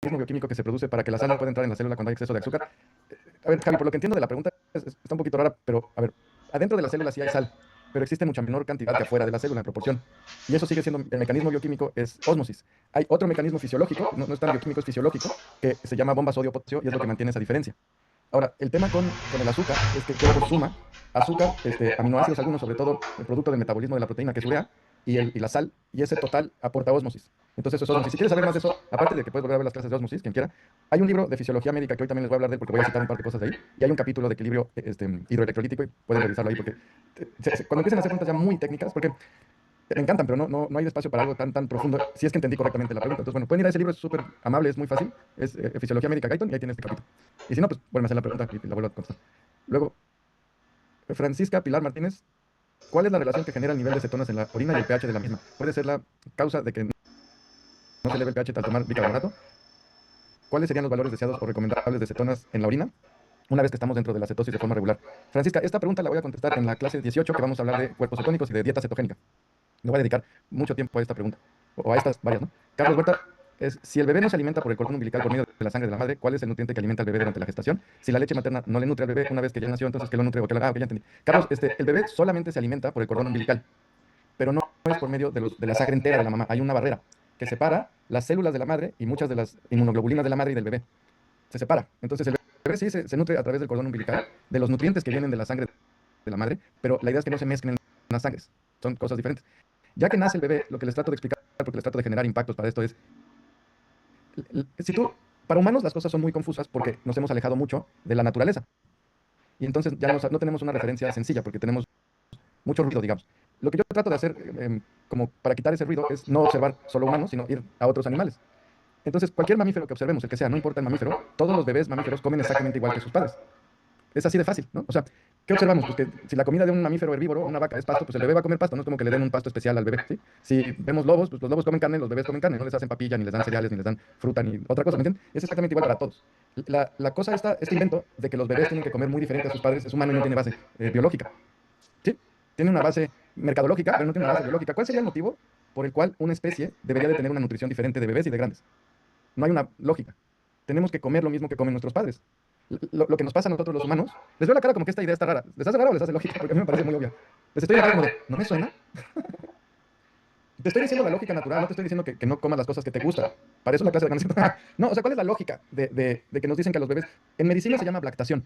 mecanismo bioquímico que se produce para que la sal no pueda entrar en la célula cuando hay exceso de azúcar. A ver, Javi, por lo que entiendo de la pregunta, está un poquito rara, pero a ver, adentro de la célula sí hay sal, pero existe mucha menor cantidad que afuera de la célula en proporción. Y eso sigue siendo, el mecanismo bioquímico es ósmosis. Hay otro mecanismo fisiológico, no es tan bioquímico, es fisiológico, que se llama bomba sodio-potasio y es lo que mantiene esa diferencia. Ahora, el tema con el azúcar es que el cuerpo suma azúcar, aminoácidos algunos, sobre todo el producto del metabolismo de la proteína, que es urea, y la sal, y ese total aporta ósmosis. Entonces, eso es ósmosis. Si quieres saber más de eso, aparte de que puedes volver a ver las clases de ósmosis, quien quiera, hay un libro de fisiología médica que hoy también les voy a hablar de él porque voy a citar un par de cosas de ahí, y hay un capítulo de equilibrio hidroelectrolítico y pueden revisarlo ahí porque cuando empiezan a hacer preguntas ya muy técnicas, porque me encantan, pero no hay espacio para algo tan profundo, si es que entendí correctamente la pregunta. Entonces, bueno, pueden ir a ese libro, es súper amable, es muy fácil, es Fisiología Médica Guyton, y ahí tienes este capítulo. Y si no, pues vuelven a hacer la pregunta y la vuelvo a contestar. Luego, Francisca Pilar Martínez, ¿cuál es la relación que genera el nivel de cetonas en la orina y el pH de la misma? ¿Puede ser la causa de que no se eleve el pH al tomar bicarbonato? ¿Cuáles serían los valores deseados o recomendables de cetonas en la orina una vez que estamos dentro de la cetosis de forma regular? Francisca, esta pregunta la voy a contestar en la clase 18, que vamos a hablar de cuerpos cetónicos y de dieta cetogénica. Le voy a dedicar mucho tiempo a esta pregunta, o a estas varias, ¿no? Carlos Huerta, si el bebé no se alimenta por el cordón umbilical por medio de la sangre de la madre, ¿cuál es el nutriente que alimenta al bebé durante la gestación? Si la leche materna no le nutre al bebé una vez que ya nació, entonces ¿qué lo nutre? Ah, ok, ya entendí. Carlos, el bebé solamente se alimenta por el cordón umbilical, pero no es por medio de la sangre entera de la mamá. Hay una barrera que separa las células de la madre y muchas de las inmunoglobulinas de la madre y del bebé. Se separa. Entonces el bebé sí se nutre a través del cordón umbilical, de los nutrientes que vienen de la sangre de la madre, pero la idea es que no se mezclen las sangres. Son cosas diferentes. Ya que nace el bebé, lo que les trato de explicar, porque les trato de generar impactos para esto es, si tú, para humanos las cosas son muy confusas porque nos hemos alejado mucho de la naturaleza. Y entonces ya no tenemos una referencia sencilla porque tenemos mucho ruido, digamos. Lo que yo trato de hacer, como para quitar ese ruido, es no observar solo humanos, sino ir a otros animales. Entonces, cualquier mamífero que observemos, el que sea, no importa el mamífero, todos los bebés mamíferos comen exactamente igual que sus padres. Es así de fácil, ¿no? O sea, ¿qué observamos? Pues que si la comida de un mamífero herbívoro, una vaca, es pasto, pues el bebé va a comer pasto, no es como que le den un pasto especial al bebé, ¿sí? Si vemos lobos, pues los lobos comen carne, los bebés comen carne, no les hacen papilla, ni les dan cereales, ni les dan fruta, ni otra cosa, ¿me entiendes? Es exactamente igual para todos. La cosa está, este invento de que los bebés tienen que comer muy diferente a sus padres es humano y no tiene base biológica, ¿sí? Tiene una base mercadológica, pero no tiene una base biológica. ¿Cuál sería el motivo por el cual una especie debería de tener una nutrición diferente de bebés y de grandes? No hay una lógica. Tenemos que comer lo mismo que comen nuestros padres. Lo que nos pasa a nosotros los humanos, les veo la cara como que esta idea está rara. ¿Les hace rara o les hace lógica? Porque a mí me parece muy obvia. Les estoy diciendo como de, ¿no me suena? Te estoy diciendo la lógica natural, no te estoy diciendo que no comas las cosas que te gustan. Para eso la clase de ganas. No, o sea, ¿cuál es la lógica de que nos dicen que a los bebés, en medicina se llama lactación?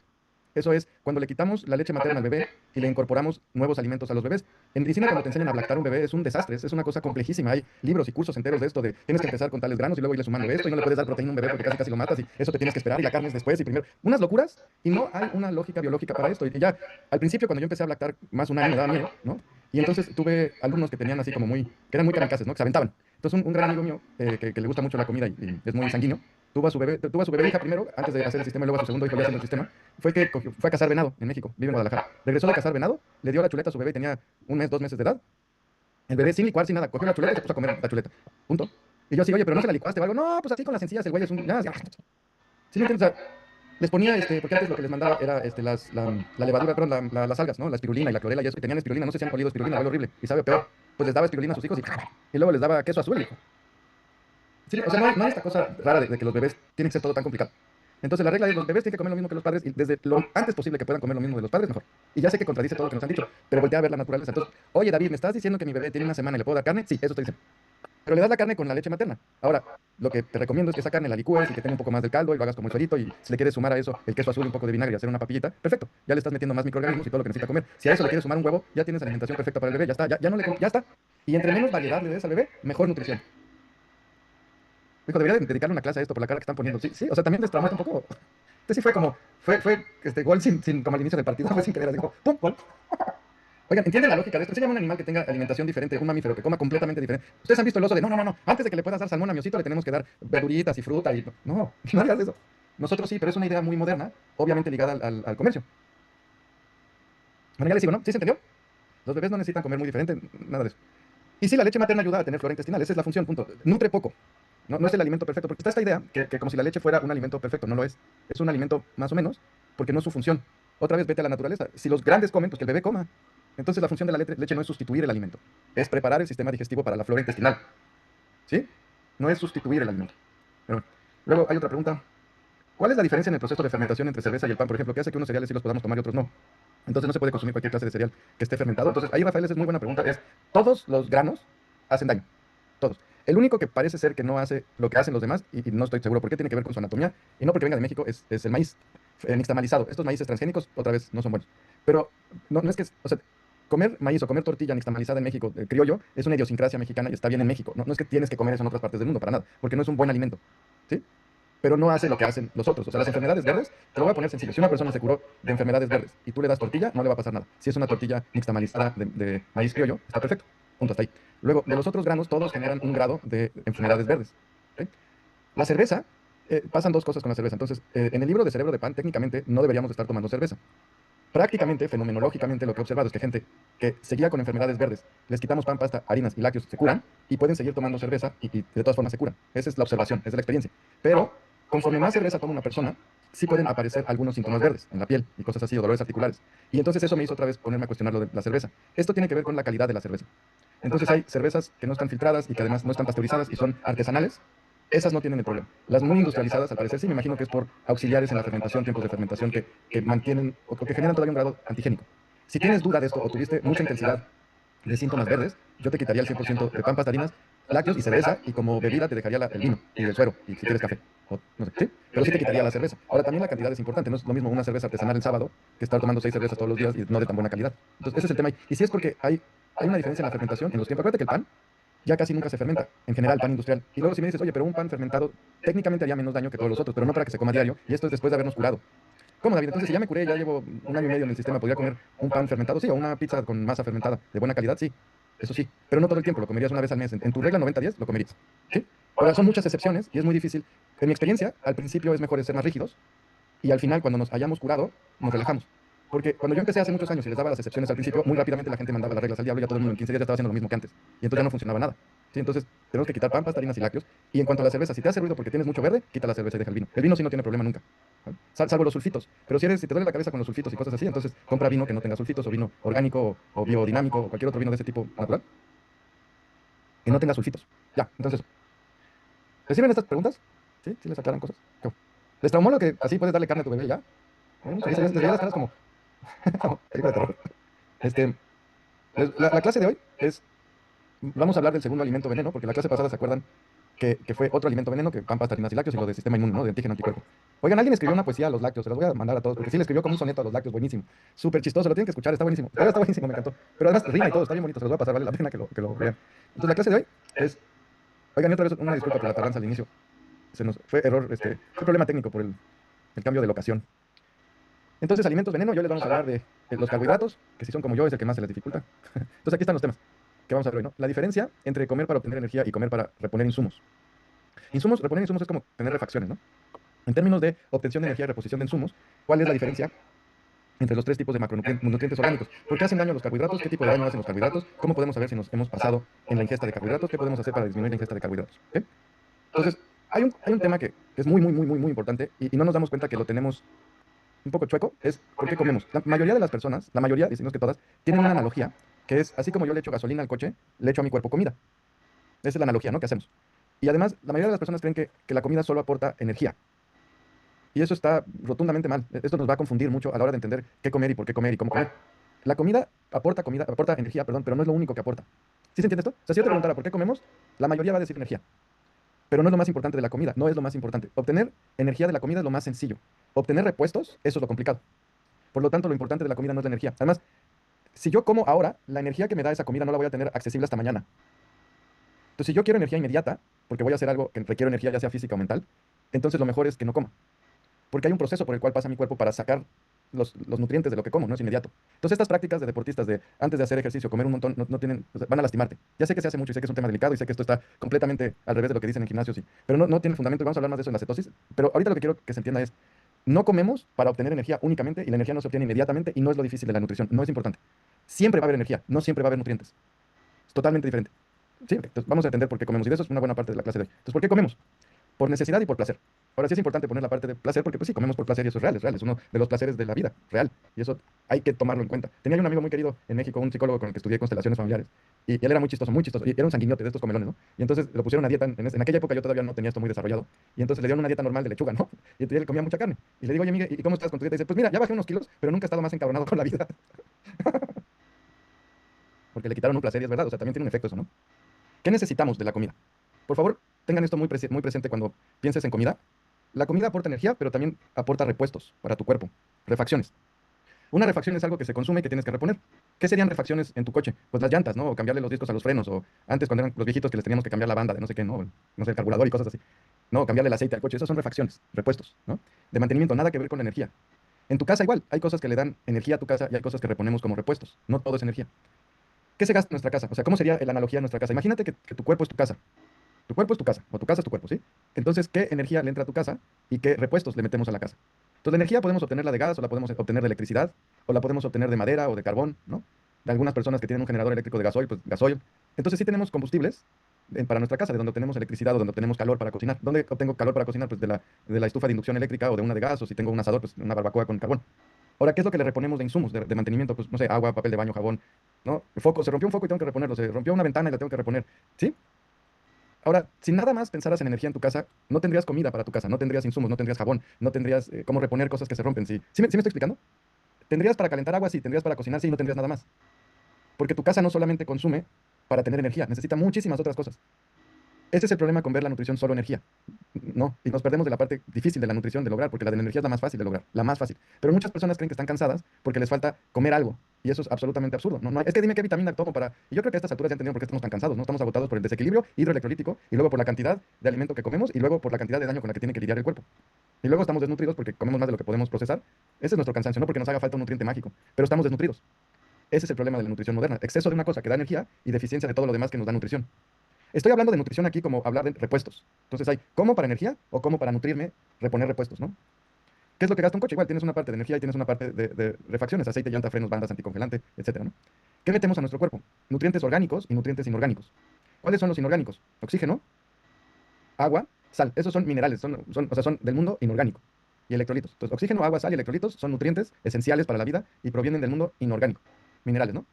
Eso es cuando le quitamos la leche materna al bebé y le incorporamos nuevos alimentos a los bebés. En medicina, cuando te enseñan a lactar un bebé, es un desastre, es una cosa complejísima. Hay libros y cursos enteros de esto, de tienes que empezar con tales granos y luego irle sumando esto y no le puedes dar proteína a un bebé porque casi casi lo matas y eso te tienes que esperar y la carne es después y primero. Unas locuras y no hay una lógica biológica para esto. Y ya, al principio, cuando yo empecé a lactar más un año, me daba miedo, ¿no? Y entonces tuve alumnos que tenían así como que eran muy kamikazes, ¿no? Que se aventaban. Entonces un gran amigo mío, que le gusta mucho la comida y es muy sanguíneo, tuvo a su bebé hija primero, antes de hacer el sistema, y luego a su segundo hijo ya haciendo el sistema, fue a cazar venado en México, vive en Guadalajara. Regresó de cazar venado, le dio la chuleta a su bebé, tenía un mes, 2 meses de edad. El bebé sin licuar, sin nada, cogió la chuleta y se puso a comer la chuleta. Punto. Y yo así, oye, pero no se la licuaste o algo. No, pues así con las sencillas, el güey es un. Ya, ya. ¿Sí me entiendes? O sea, les ponía, porque antes lo que les mandaba era la levadura, perdón, las algas, ¿no? La espirulina y la clorela y eso, y tenían espirulina, no sé si han olido espirulina, huele horrible, y sabe peor. Pues les daba espirulina a sus hijos y luego les daba queso azul, hijo. Sí, o sea, no hay esta cosa rara de que los bebés tienen que ser todo tan complicado. Entonces la regla es los bebés tienen que comer lo mismo que los padres y desde lo antes posible que puedan comer lo mismo de los padres, mejor. Y ya sé que contradice todo lo que nos han dicho, pero voltea a ver la naturaleza. Entonces, oye David, ¿me estás diciendo que mi bebé tiene una semana y le puedo dar carne? Sí, eso estoy diciendo. Pero le das la carne con la leche materna. Ahora, lo que te recomiendo es que esa carne la licúes y que tenga un poco más del caldo y lo hagas como el suerito y si le quieres sumar a eso el queso azul y un poco de vinagre y hacer una papillita, perfecto. Ya le estás metiendo más microorganismos y todo lo que necesita comer. Si a eso le quieres sumar un huevo, ya tienes alimentación perfecta para el bebé, ya está, ya no le, ya está. Y entre menos variedad le des al bebé, mejor nutrición. Hijo, debería dedicarle una clase a esto por la cara que están poniendo. Sí, sí, o sea, también les traumó un poco. Este sí fue como, fue gol como al inicio del partido, fue sin querer, así como, ¡pum! Gol. Oigan, ¿entienden la lógica de esto? Enseñan un animal que tenga alimentación diferente, un mamífero que coma completamente diferente. Ustedes han visto el oso de, no, antes de que le puedas dar salmón a mi osito le tenemos que dar verduritas y fruta y... No, no hagas eso. Nosotros sí, pero es una idea muy moderna, obviamente ligada al comercio. Bueno, ya les digo, ¿no? ¿Sí se entendió? Los bebés no necesitan comer muy diferente, nada de eso. Y sí, la leche materna ayuda a tener flora intestinal, esa es la función, punto. Nutre poco. No es el alimento perfecto, porque está esta idea que como si la leche fuera un alimento perfecto, no lo es. Es un alimento más o menos, porque no es su función. Otra vez vete a la naturaleza. Si los grandes comen, pues que el bebé coma. Entonces la función de la leche no es sustituir el alimento, es preparar el sistema digestivo para la flora intestinal. ¿Sí? No es sustituir el alimento. Pero bueno. Luego hay otra pregunta. ¿Cuál es la diferencia en el proceso de fermentación entre cerveza y el pan? Por ejemplo, ¿qué hace que unos cereales sí los podamos tomar y otros no? Entonces no se puede consumir cualquier clase de cereal que esté fermentado. Entonces ahí, Rafael, esa es muy buena pregunta. Es, todos los granos hacen daño. Todos. El único que parece ser que no hace lo que hacen los demás, y no estoy seguro por qué, tiene que ver con su anatomía, y no porque venga de México, es el maíz nixtamalizado. Estos maíces transgénicos, otra vez, no son buenos. Pero no es que, o sea, comer maíz o comer tortilla nixtamalizada en México, criollo, es una idiosincrasia mexicana y está bien en México. No es que tienes que comer eso en otras partes del mundo, para nada, porque no es un buen alimento. ¿Sí? Pero no hace lo que hacen los otros. O sea, las enfermedades verdes, te lo voy a poner sencillo. Si una persona se curó de enfermedades verdes y tú le das tortilla, no le va a pasar nada. Si es una tortilla nixtamalizada de maíz criollo, está perfecto. Punto, hasta ahí. Luego, de los otros granos, todos generan un grado de enfermedades verdes. ¿Ok? La cerveza, pasan dos cosas con la cerveza. Entonces, en el libro de Cerebro de Pan, técnicamente no deberíamos de estar tomando cerveza. Prácticamente, fenomenológicamente, lo que he observado es que gente que seguía con enfermedades verdes, les quitamos pan, pasta, harinas y lácteos, se curan y pueden seguir tomando cerveza y de todas formas se curan. Esa es la observación, esa es la experiencia. Pero conforme más cerveza toma una persona, sí pueden aparecer algunos síntomas verdes en la piel y cosas así, o dolores articulares. Y entonces eso me hizo otra vez ponerme a cuestionar lo de la cerveza. Esto tiene que ver con la calidad de la cerveza. Entonces hay cervezas que no están filtradas y que además no están pasteurizadas y son artesanales. Esas no tienen el problema. Las muy industrializadas, al parecer, sí, me imagino que es por auxiliares en la fermentación, tiempos de fermentación que mantienen o que generan todavía un grado antigénico. Si tienes duda de esto o tuviste mucha intensidad de síntomas verdes, yo te quitaría el 100% de pan, pasta, harinas, lácteos y cerveza, y como bebida te dejaría el vino y el suero, y si quieres café. O, no sé, ¿sí? Pero sí te quitaría la cerveza. Ahora, también la cantidad es importante. No es lo mismo una cerveza artesanal el sábado que estar tomando 6 cervezas todos los días y no de tan buena calidad. Entonces, ese es el tema ahí. Y sí es porque hay una diferencia en la fermentación en los tiempos. Acuérdate que el pan ya casi nunca se fermenta, en general, pan industrial. Y luego si me dices, oye, pero un pan fermentado técnicamente haría menos daño que todos los otros, pero no para que se coma a diario, y esto es después de habernos curado. ¿Cómo, David? Entonces, si ya me curé, ya llevo un año y medio en el sistema, ¿podría comer un pan fermentado? Sí, o una pizza con masa fermentada de buena calidad, sí. Eso sí, pero no todo el tiempo, lo comerías una vez al mes. En tu regla 90-10 lo comerías. ¿Sí? Ahora, son muchas excepciones y es muy difícil. En mi experiencia, al principio es mejor ser más rígidos y al final, cuando nos hayamos curado, nos relajamos. Porque cuando yo empecé hace muchos años y les daba las excepciones al principio, muy rápidamente la gente mandaba las reglas al diablo y ya todo el mundo en 15 días ya estaba haciendo lo mismo que antes. Y entonces ya no funcionaba nada. ¿Sí? Entonces tenemos que quitar pan, pasta, harinas y lácteos. Y en cuanto a la cerveza, si te hace ruido porque tienes mucho verde, quita la cerveza y deja el vino. El vino sí no tiene problema nunca. ¿No? Salvo los sulfitos. Pero si te duele la cabeza con los sulfitos y cosas así, entonces compra vino que no tenga sulfitos, o vino orgánico, o biodinámico, o cualquier otro vino de ese tipo natural, que no tenga sulfitos. Ya, entonces, ¿reciben estas preguntas? ¿Sí? ¿Sí les aclaran cosas? ¿Cómo? ¿Les traumó lo que así puedes darle carne a tu bebé ya? Bueno, les veía las caras como, como película de terror. Este, la clase de hoy es, vamos a hablar del segundo alimento veneno, porque la clase pasada se acuerdan que fue otro alimento veneno, que pan, pasta, harinas y lácteos, y lo del sistema inmune, ¿no? De antígeno anticuerpo. Oigan, alguien escribió una poesía a los lácteos, se las voy a mandar a todos, porque sí le escribió como un soneto a los lácteos, buenísimo. Súper chistoso, lo tienen que escuchar, está buenísimo. Está buenísimo, me encantó. Pero además rima y todo, está bien bonito, se los voy a pasar, vale la pena que lo vean. Entonces la clase de hoy es, oigan, y otra vez una disculpa por la tardanza al inicio. Se nos fue error, fue problema técnico por el cambio de locación. Entonces, alimentos veneno, yo les vamos a hablar de los carbohidratos, que si son como yo, es el que más se les dificulta. Entonces, aquí están los temas que vamos a ver hoy, ¿no? La diferencia entre comer para obtener energía y comer para reponer insumos. Reponer insumos es como tener refacciones, ¿no? En términos de obtención de energía y reposición de insumos, ¿cuál es la diferencia entre los tres tipos de macronutrientes orgánicos? ¿Por qué hacen daño los carbohidratos? ¿Qué tipo de daño hacen los carbohidratos? ¿Cómo podemos saber si nos hemos pasado en la ingesta de carbohidratos? ¿Qué podemos hacer para disminuir la ingesta de carbohidratos? ¿Ok? Entonces, hay un tema que es muy importante y no nos damos cuenta que lo tenemos un poco chueco, es por qué comemos. La mayoría de las personas, la mayoría, decimos que todas, tienen una analogía que es, así como yo le echo gasolina al coche, le echo a mi cuerpo comida. Esa es la analogía, ¿no? Que hacemos. Y además, la mayoría de las personas creen que la comida solo aporta energía. Y eso está rotundamente mal. Esto nos va a confundir mucho a la hora de entender qué comer y por qué comer y cómo comer. La aporta energía, perdón, pero no es lo único que aporta. ¿Sí se entiende esto? O sea, si yo te preguntara por qué comemos, la mayoría va a decir energía. Pero no es lo más importante de la comida, no es lo más importante. Obtener energía de la comida es lo más sencillo. Obtener repuestos, eso es lo complicado. Por lo tanto, lo importante de la comida no es la energía. Además, si yo como ahora, la energía que me da esa comida no la voy a tener accesible hasta mañana. Entonces, si yo quiero energía inmediata, porque voy a hacer algo que requiere energía ya sea física o mental, entonces lo mejor es que no coma. Porque hay un proceso por el cual pasa mi cuerpo para sacar los nutrientes de lo que como, no es inmediato. Entonces, estas prácticas de deportistas de antes de hacer ejercicio, comer un montón, no tienen, o sea, van a lastimarte. Ya sé que se hace mucho y sé que es un tema delicado y sé que esto está completamente al revés de lo que dicen en gimnasios, sí, pero no tiene fundamento y vamos a hablar más de eso en la cetosis. Pero ahorita lo que quiero que se entienda es, no comemos para obtener energía únicamente y la energía no se obtiene inmediatamente y no es lo difícil de la nutrición, no es importante. Siempre va a haber energía, no siempre va a haber nutrientes. Es totalmente diferente. ¿Sí? Entonces, vamos a entender por qué comemos y de eso es una buena parte de la clase de hoy. Entonces, ¿por qué comemos? por necesidad y por placer. Ahora sí es importante poner la parte de placer porque pues sí, comemos por placer y eso es real, es uno de los placeres de la vida, real, y eso hay que tomarlo en cuenta. Tenía yo un amigo muy querido en México, un psicólogo con el que estudié constelaciones familiares, y él era muy chistoso, y era un sanguinote de estos comelones, ¿no? Y entonces lo pusieron a dieta, en aquella época yo todavía no tenía esto muy desarrollado, y entonces le dieron una dieta normal de lechuga, ¿no? Y entonces él comía mucha carne, y le digo, oye, Miguel, ¿y cómo estás con tu dieta? Y dice, pues mira, ya bajé unos kilos, pero nunca he estado más encabronado con la vida, porque le quitaron un placer y es verdad, o sea, también tiene un efecto eso, ¿no? ¿Qué necesitamos de la comida? Por favor, tengan esto muy presente cuando pienses en comida. La comida aporta energía, pero también aporta repuestos para tu cuerpo, refacciones. Una refacción es algo que se consume y que tienes que reponer. ¿Qué serían refacciones en tu coche? Pues las llantas, ¿no? O cambiarle los discos a los frenos, o antes cuando eran los viejitos que les teníamos que cambiar la banda de no sé qué, ¿no? No sé, el carburador y cosas así. No, cambiarle el aceite al coche, esas son refacciones, repuestos, ¿no? De mantenimiento, nada que ver con la energía. En tu casa igual, hay cosas que le dan energía a tu casa y hay cosas que reponemos como repuestos. No todo es energía. ¿Qué se gasta en nuestra casa? O sea, ¿cómo sería la analogía de nuestra casa? Imagínate que tu cuerpo es tu casa. Tu cuerpo es tu casa, o tu casa es tu cuerpo, ¿sí? Entonces, ¿qué energía le entra a tu casa y qué repuestos le metemos a la casa? Entonces, la energía podemos obtenerla de gas, o la podemos obtener de electricidad, o la podemos obtener de madera o de carbón, ¿no? De algunas personas que tienen un generador eléctrico de gasoil, pues gasoil. Entonces, sí tenemos combustibles para nuestra casa, de donde obtenemos electricidad o donde obtenemos calor para cocinar. ¿Dónde obtengo calor para cocinar? Pues de la estufa de inducción eléctrica o de una de gas, o si tengo un asador, pues una barbacoa con carbón. Ahora, ¿qué es lo que le reponemos de insumos, de mantenimiento? Pues, no sé, agua, papel de baño, jabón, ¿no? El foco, se rompió un foco y tengo que reponerlo, se rompió una ventana y la tengo que reponer, ¿sí? Ahora, si nada más pensaras en energía en tu casa, no tendrías comida para tu casa, no tendrías insumos, no tendrías jabón, no tendrías cómo reponer cosas que se rompen. ¿Sí me estoy explicando? Tendrías para calentar agua, sí, tendrías para cocinar, sí, y no tendrías nada más. Porque tu casa no solamente consume para tener energía, necesita muchísimas otras cosas. Ese es el problema con ver la nutrición solo energía. No, y nos perdemos de la parte difícil de la nutrición de lograr, porque la de la energía es la más fácil de lograr, la más fácil. Pero muchas personas creen que están cansadas porque les falta comer algo, y eso es absolutamente absurdo. Es que dime qué vitamina tomo para... Y yo creo que a estas alturas ya entendieron por qué estamos tan cansados, ¿no? Estamos agotados por el desequilibrio hidroelectrolítico, y luego por la cantidad de alimento que comemos, y luego por la cantidad de daño con la que tiene que lidiar el cuerpo. Y luego estamos desnutridos porque comemos más de lo que podemos procesar. Ese es nuestro cansancio, no porque nos haga falta un nutriente mágico, pero estamos desnutridos. Ese es el problema de la nutrición moderna, exceso de una cosa que da energía y deficiencia de todo lo demás que nos da nutrición. Estoy hablando de nutrición aquí como hablar de repuestos. Entonces hay como para energía o como para nutrirme, reponer repuestos, ¿no? ¿Qué es lo que gasta un coche? Igual tienes una parte de energía y tienes una parte de refacciones, aceite, llanta, frenos, bandas, anticongelante, etcétera, ¿no? ¿Qué metemos a nuestro cuerpo? Nutrientes orgánicos y nutrientes inorgánicos. ¿Cuáles son los inorgánicos? Oxígeno, agua, sal. Esos son minerales, o sea, son del mundo inorgánico. Y electrolitos. Entonces, oxígeno, agua, sal y electrolitos son nutrientes esenciales para la vida y provienen del mundo inorgánico. Minerales, ¿no?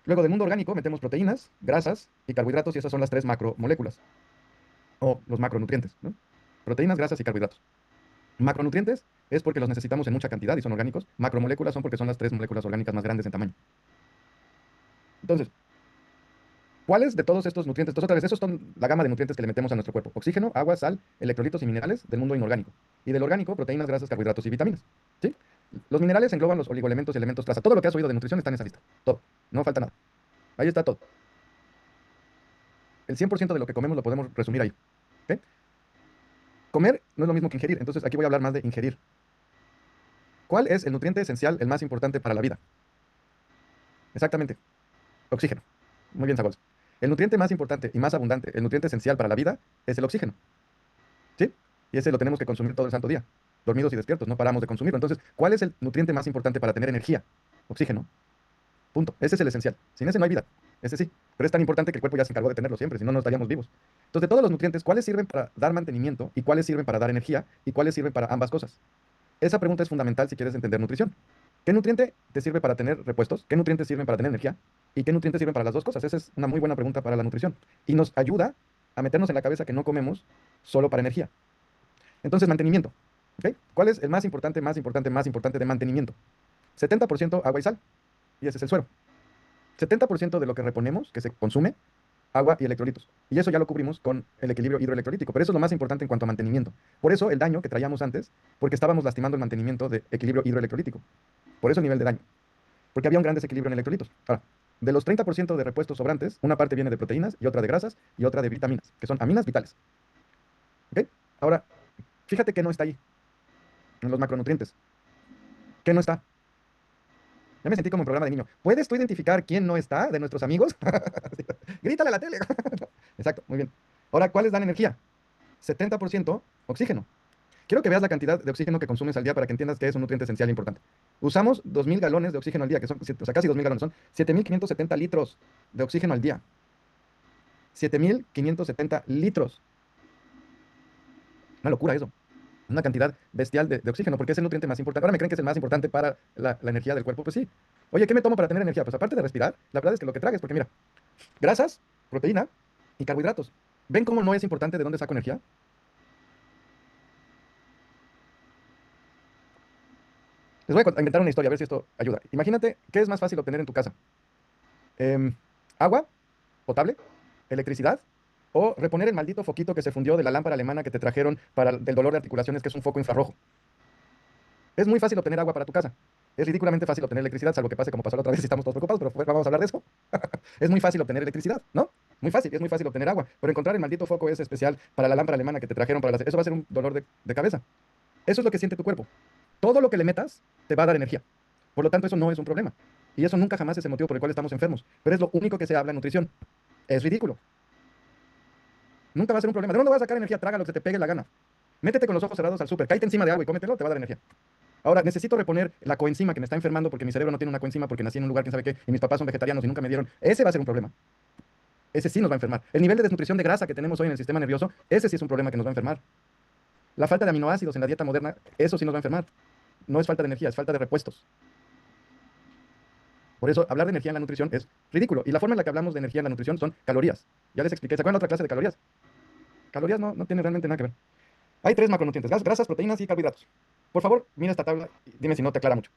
Luego del mundo orgánico metemos proteínas, grasas y carbohidratos, y esas son las tres macromoléculas, o los macronutrientes, ¿no? Proteínas, grasas y carbohidratos. Macronutrientes es porque los necesitamos en mucha cantidad y son orgánicos. Macromoléculas son porque son las tres moléculas orgánicas más grandes en tamaño. Entonces, ¿cuáles de todos estos nutrientes? Entonces, otra vez, esos son la gama de nutrientes que le metemos a nuestro cuerpo. Oxígeno, agua, sal, electrolitos y minerales del mundo inorgánico. Y del orgánico, proteínas, grasas, carbohidratos y vitaminas. ¿Sí? Los minerales engloban los oligoelementos y elementos traza. Todo lo que has oído de nutrición está en esa lista. Todo. No falta nada. Ahí está todo. El 100% de lo que comemos lo podemos resumir ahí. ¿Ok? Comer no es lo mismo que ingerir. Entonces, aquí voy a hablar más de ingerir. ¿Cuál es el nutriente esencial, el más importante para la vida? Exactamente. Oxígeno. Muy bien, Sagols. El nutriente más importante y más abundante, el nutriente esencial para la vida, es el oxígeno. ¿Sí? Y ese lo tenemos que consumir todo el santo día. Dormidos y despiertos, no paramos de consumirlo. Entonces, ¿cuál es el nutriente más importante para tener energía? Oxígeno. Punto. Ese es el esencial. Sin ese no hay vida. Ese sí. Pero es tan importante que el cuerpo ya se encargó de tenerlo siempre, si no, no estaríamos vivos. Entonces, de todos los nutrientes, ¿cuáles sirven para dar mantenimiento y cuáles sirven para dar energía y cuáles sirven para ambas cosas? Esa pregunta es fundamental si quieres entender nutrición. ¿Qué nutriente te sirve para tener repuestos? ¿Qué nutrientes sirven para tener energía? ¿Y qué nutrientes sirven para las dos cosas? Esa es una muy buena pregunta para la nutrición. Y nos ayuda a meternos en la cabeza que no comemos solo para energía. Entonces, mantenimiento. ¿Ok? ¿Cuál es el más importante, más importante, más importante de mantenimiento? 70% agua y sal. Y ese es el suero. 70% de lo que reponemos, que se consume, agua y electrolitos. Y eso ya lo cubrimos con el equilibrio hidroelectrolítico. Pero eso es lo más importante en cuanto a mantenimiento. Por eso el daño que traíamos antes, porque estábamos lastimando el mantenimiento de equilibrio hidroelectrolítico. Por eso el nivel de daño. Porque había un gran desequilibrio en electrolitos. Ahora, de los 30% de repuestos sobrantes, una parte viene de proteínas y otra de grasas y otra de vitaminas, que son aminas vitales. ¿Ok? Ahora, fíjate que no está ahí, en los macronutrientes. ¿Qué no está? Ya me sentí como un programa de niño. ¿Puedes tú identificar quién no está de nuestros amigos? Grítale a la tele. Exacto, muy bien. Ahora, ¿cuáles dan energía? 70% oxígeno. Quiero que veas la cantidad de oxígeno que consumes al día para que entiendas que es un nutriente esencial e importante. Usamos 2.000 galones de oxígeno al día, que son, o sea, casi 2.000 galones, son 7.570 litros de oxígeno al día. 7.570 litros. Una locura eso. Una cantidad bestial de oxígeno, porque es el nutriente más importante. Ahora me creen que es el más importante para la energía del cuerpo. Pues sí. Oye, ¿qué me tomo para tener energía? Pues aparte de respirar, la verdad es que lo que tragues, porque mira, grasas, proteína y carbohidratos. ¿Ven cómo no es importante de dónde saco energía? Les voy a inventar una historia, a ver si esto ayuda. Imagínate, ¿qué es más fácil obtener en tu casa? Em, ¿Agua potable? ¿Electricidad? ¿O reponer el maldito foquito que se fundió de la lámpara alemana que te trajeron para el dolor de articulaciones, que es un foco infrarrojo? Es muy fácil obtener agua para tu casa. Es ridículamente fácil obtener electricidad, salvo que pase como pasó la otra vez y estamos todos preocupados, pero vamos a hablar de eso. Es muy fácil obtener electricidad, ¿no? Muy fácil, es muy fácil obtener agua. Pero encontrar el maldito foco es especial para la lámpara alemana que te trajeron para eso va a ser un dolor de cabeza. Eso es lo que siente tu cuerpo. Todo lo que le metas te va a dar energía. Por lo tanto, eso no es un problema. Y eso nunca jamás es el motivo por el cual estamos enfermos. Pero es lo único que se habla en nutrición. Es ridículo. Nunca va a ser un problema. ¿De dónde vas a sacar energía? Traga lo que se te pegue la gana. Métete con los ojos cerrados al súper, cállate encima de algo y cómetelo, te va a dar energía. Ahora, necesito reponer la coenzima que me está enfermando porque mi cerebro no tiene una coenzima porque nací en un lugar, quién sabe qué, y mis papás son vegetarianos y nunca me dieron. Ese va a ser un problema. Ese sí nos va a enfermar. El nivel de desnutrición de grasa que tenemos hoy en el sistema nervioso, ese sí es un problema que nos va a enfermar. La falta de aminoácidos en la dieta moderna, eso sí nos va a enfermar. No es falta de energía, es falta de repuestos. Por eso, hablar de energía en la nutrición es ridículo. Y la forma en la que hablamos de energía en la nutrición son calorías. Ya les expliqué. ¿Se acuerdan de otra clase de calorías? Calorías no tiene realmente nada que ver. Hay tres macronutrientes: grasas, proteínas y carbohidratos. Por favor, mira esta tabla y dime si no te aclara mucho.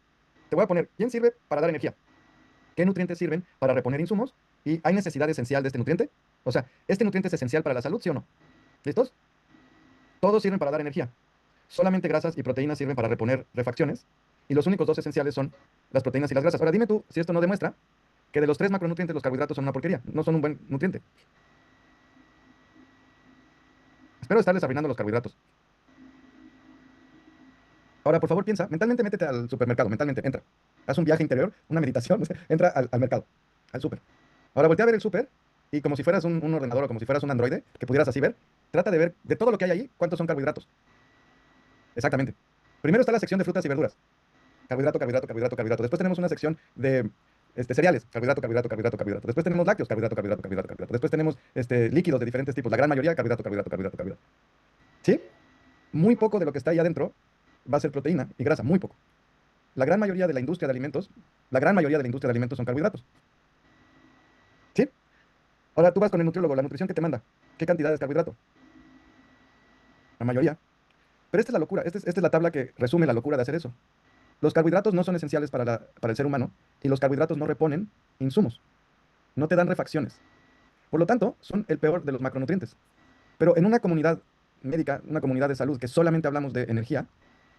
Te voy a poner quién sirve para dar energía, qué nutrientes sirven para reponer insumos y hay necesidad esencial de este nutriente. O sea, ¿este nutriente es esencial para la salud, sí o no? ¿Listos? Todos sirven para dar energía. Solamente grasas y proteínas sirven para reponer refacciones y los únicos dos esenciales son las proteínas y las grasas. Ahora dime tú si esto no demuestra que de los tres macronutrientes los carbohidratos son una porquería, no son un buen nutriente. Espero estarles arruinando los carbohidratos. Ahora, por favor, piensa, mentalmente métete al supermercado, mentalmente, entra. Haz un viaje interior, una meditación, no sé, entra al mercado, al súper. Ahora voltea a ver el súper y como si fueras un ordenador o como si fueras un androide, que pudieras así ver, trata de ver de todo lo que hay ahí, cuántos son carbohidratos. Exactamente. Primero está la sección de frutas y verduras. Carbohidrato, carbohidrato, carbohidrato, carbohidrato. Después tenemos una sección de cereales, carbohidrato, carbohidrato, carbohidrato, carbohidrato. Después tenemos lácteos, carbohidrato, carbohidrato, carbohidrato, carbohidrato. Después tenemos líquidos de diferentes tipos. La gran mayoría, carbohidrato, carbohidrato, carbohidrato, carbohidrato. ¿Sí? Muy poco de lo que está ahí adentro va a ser proteína y grasa, muy poco. La gran mayoría de la industria de alimentos, la gran mayoría de la industria de alimentos son carbohidratos. ¿Sí? Ahora tú vas con el nutriólogo, la nutrición que te manda, ¿qué cantidad es carbohidrato? La mayoría. Pero esta es la locura, esta es la tabla que resume la locura de hacer eso. Los carbohidratos no son esenciales para el ser humano y los carbohidratos no reponen insumos, no te dan refacciones. Por lo tanto, son el peor de los macronutrientes. Pero en una comunidad médica, una comunidad de salud que solamente hablamos de energía,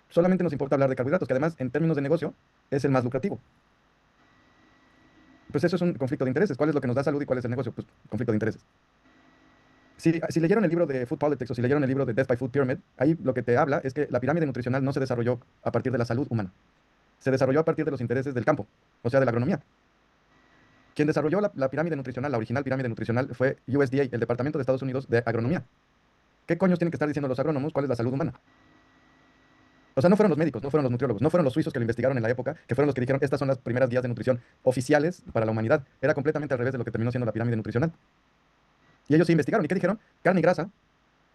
solamente nos importa hablar de carbohidratos, que además en términos de negocio es el más lucrativo. Pues eso es un conflicto de intereses. ¿Cuál es lo que nos da salud y cuál es el negocio? Pues conflicto de intereses. Si leyeron el libro de Food Politics o si leyeron el libro de Death by Food Pyramid, ahí lo que te habla es que la pirámide nutricional no se desarrolló a partir de la salud humana. Se desarrolló a partir de los intereses del campo, o sea, de la agronomía. Quien desarrolló la pirámide nutricional, la original pirámide nutricional, fue USDA, el Departamento de Estados Unidos de Agronomía. ¿Qué coños tienen que estar diciendo los agrónomos cuál es la salud humana? O sea, no fueron los médicos, no fueron los nutriólogos, no fueron los suizos que lo investigaron en la época, que fueron los que dijeron, estas son las primeras guías de nutrición oficiales para la humanidad. Era completamente al revés de lo que terminó siendo la pirámide nutricional. Y ellos sí investigaron. ¿Y qué dijeron? Carne y grasa.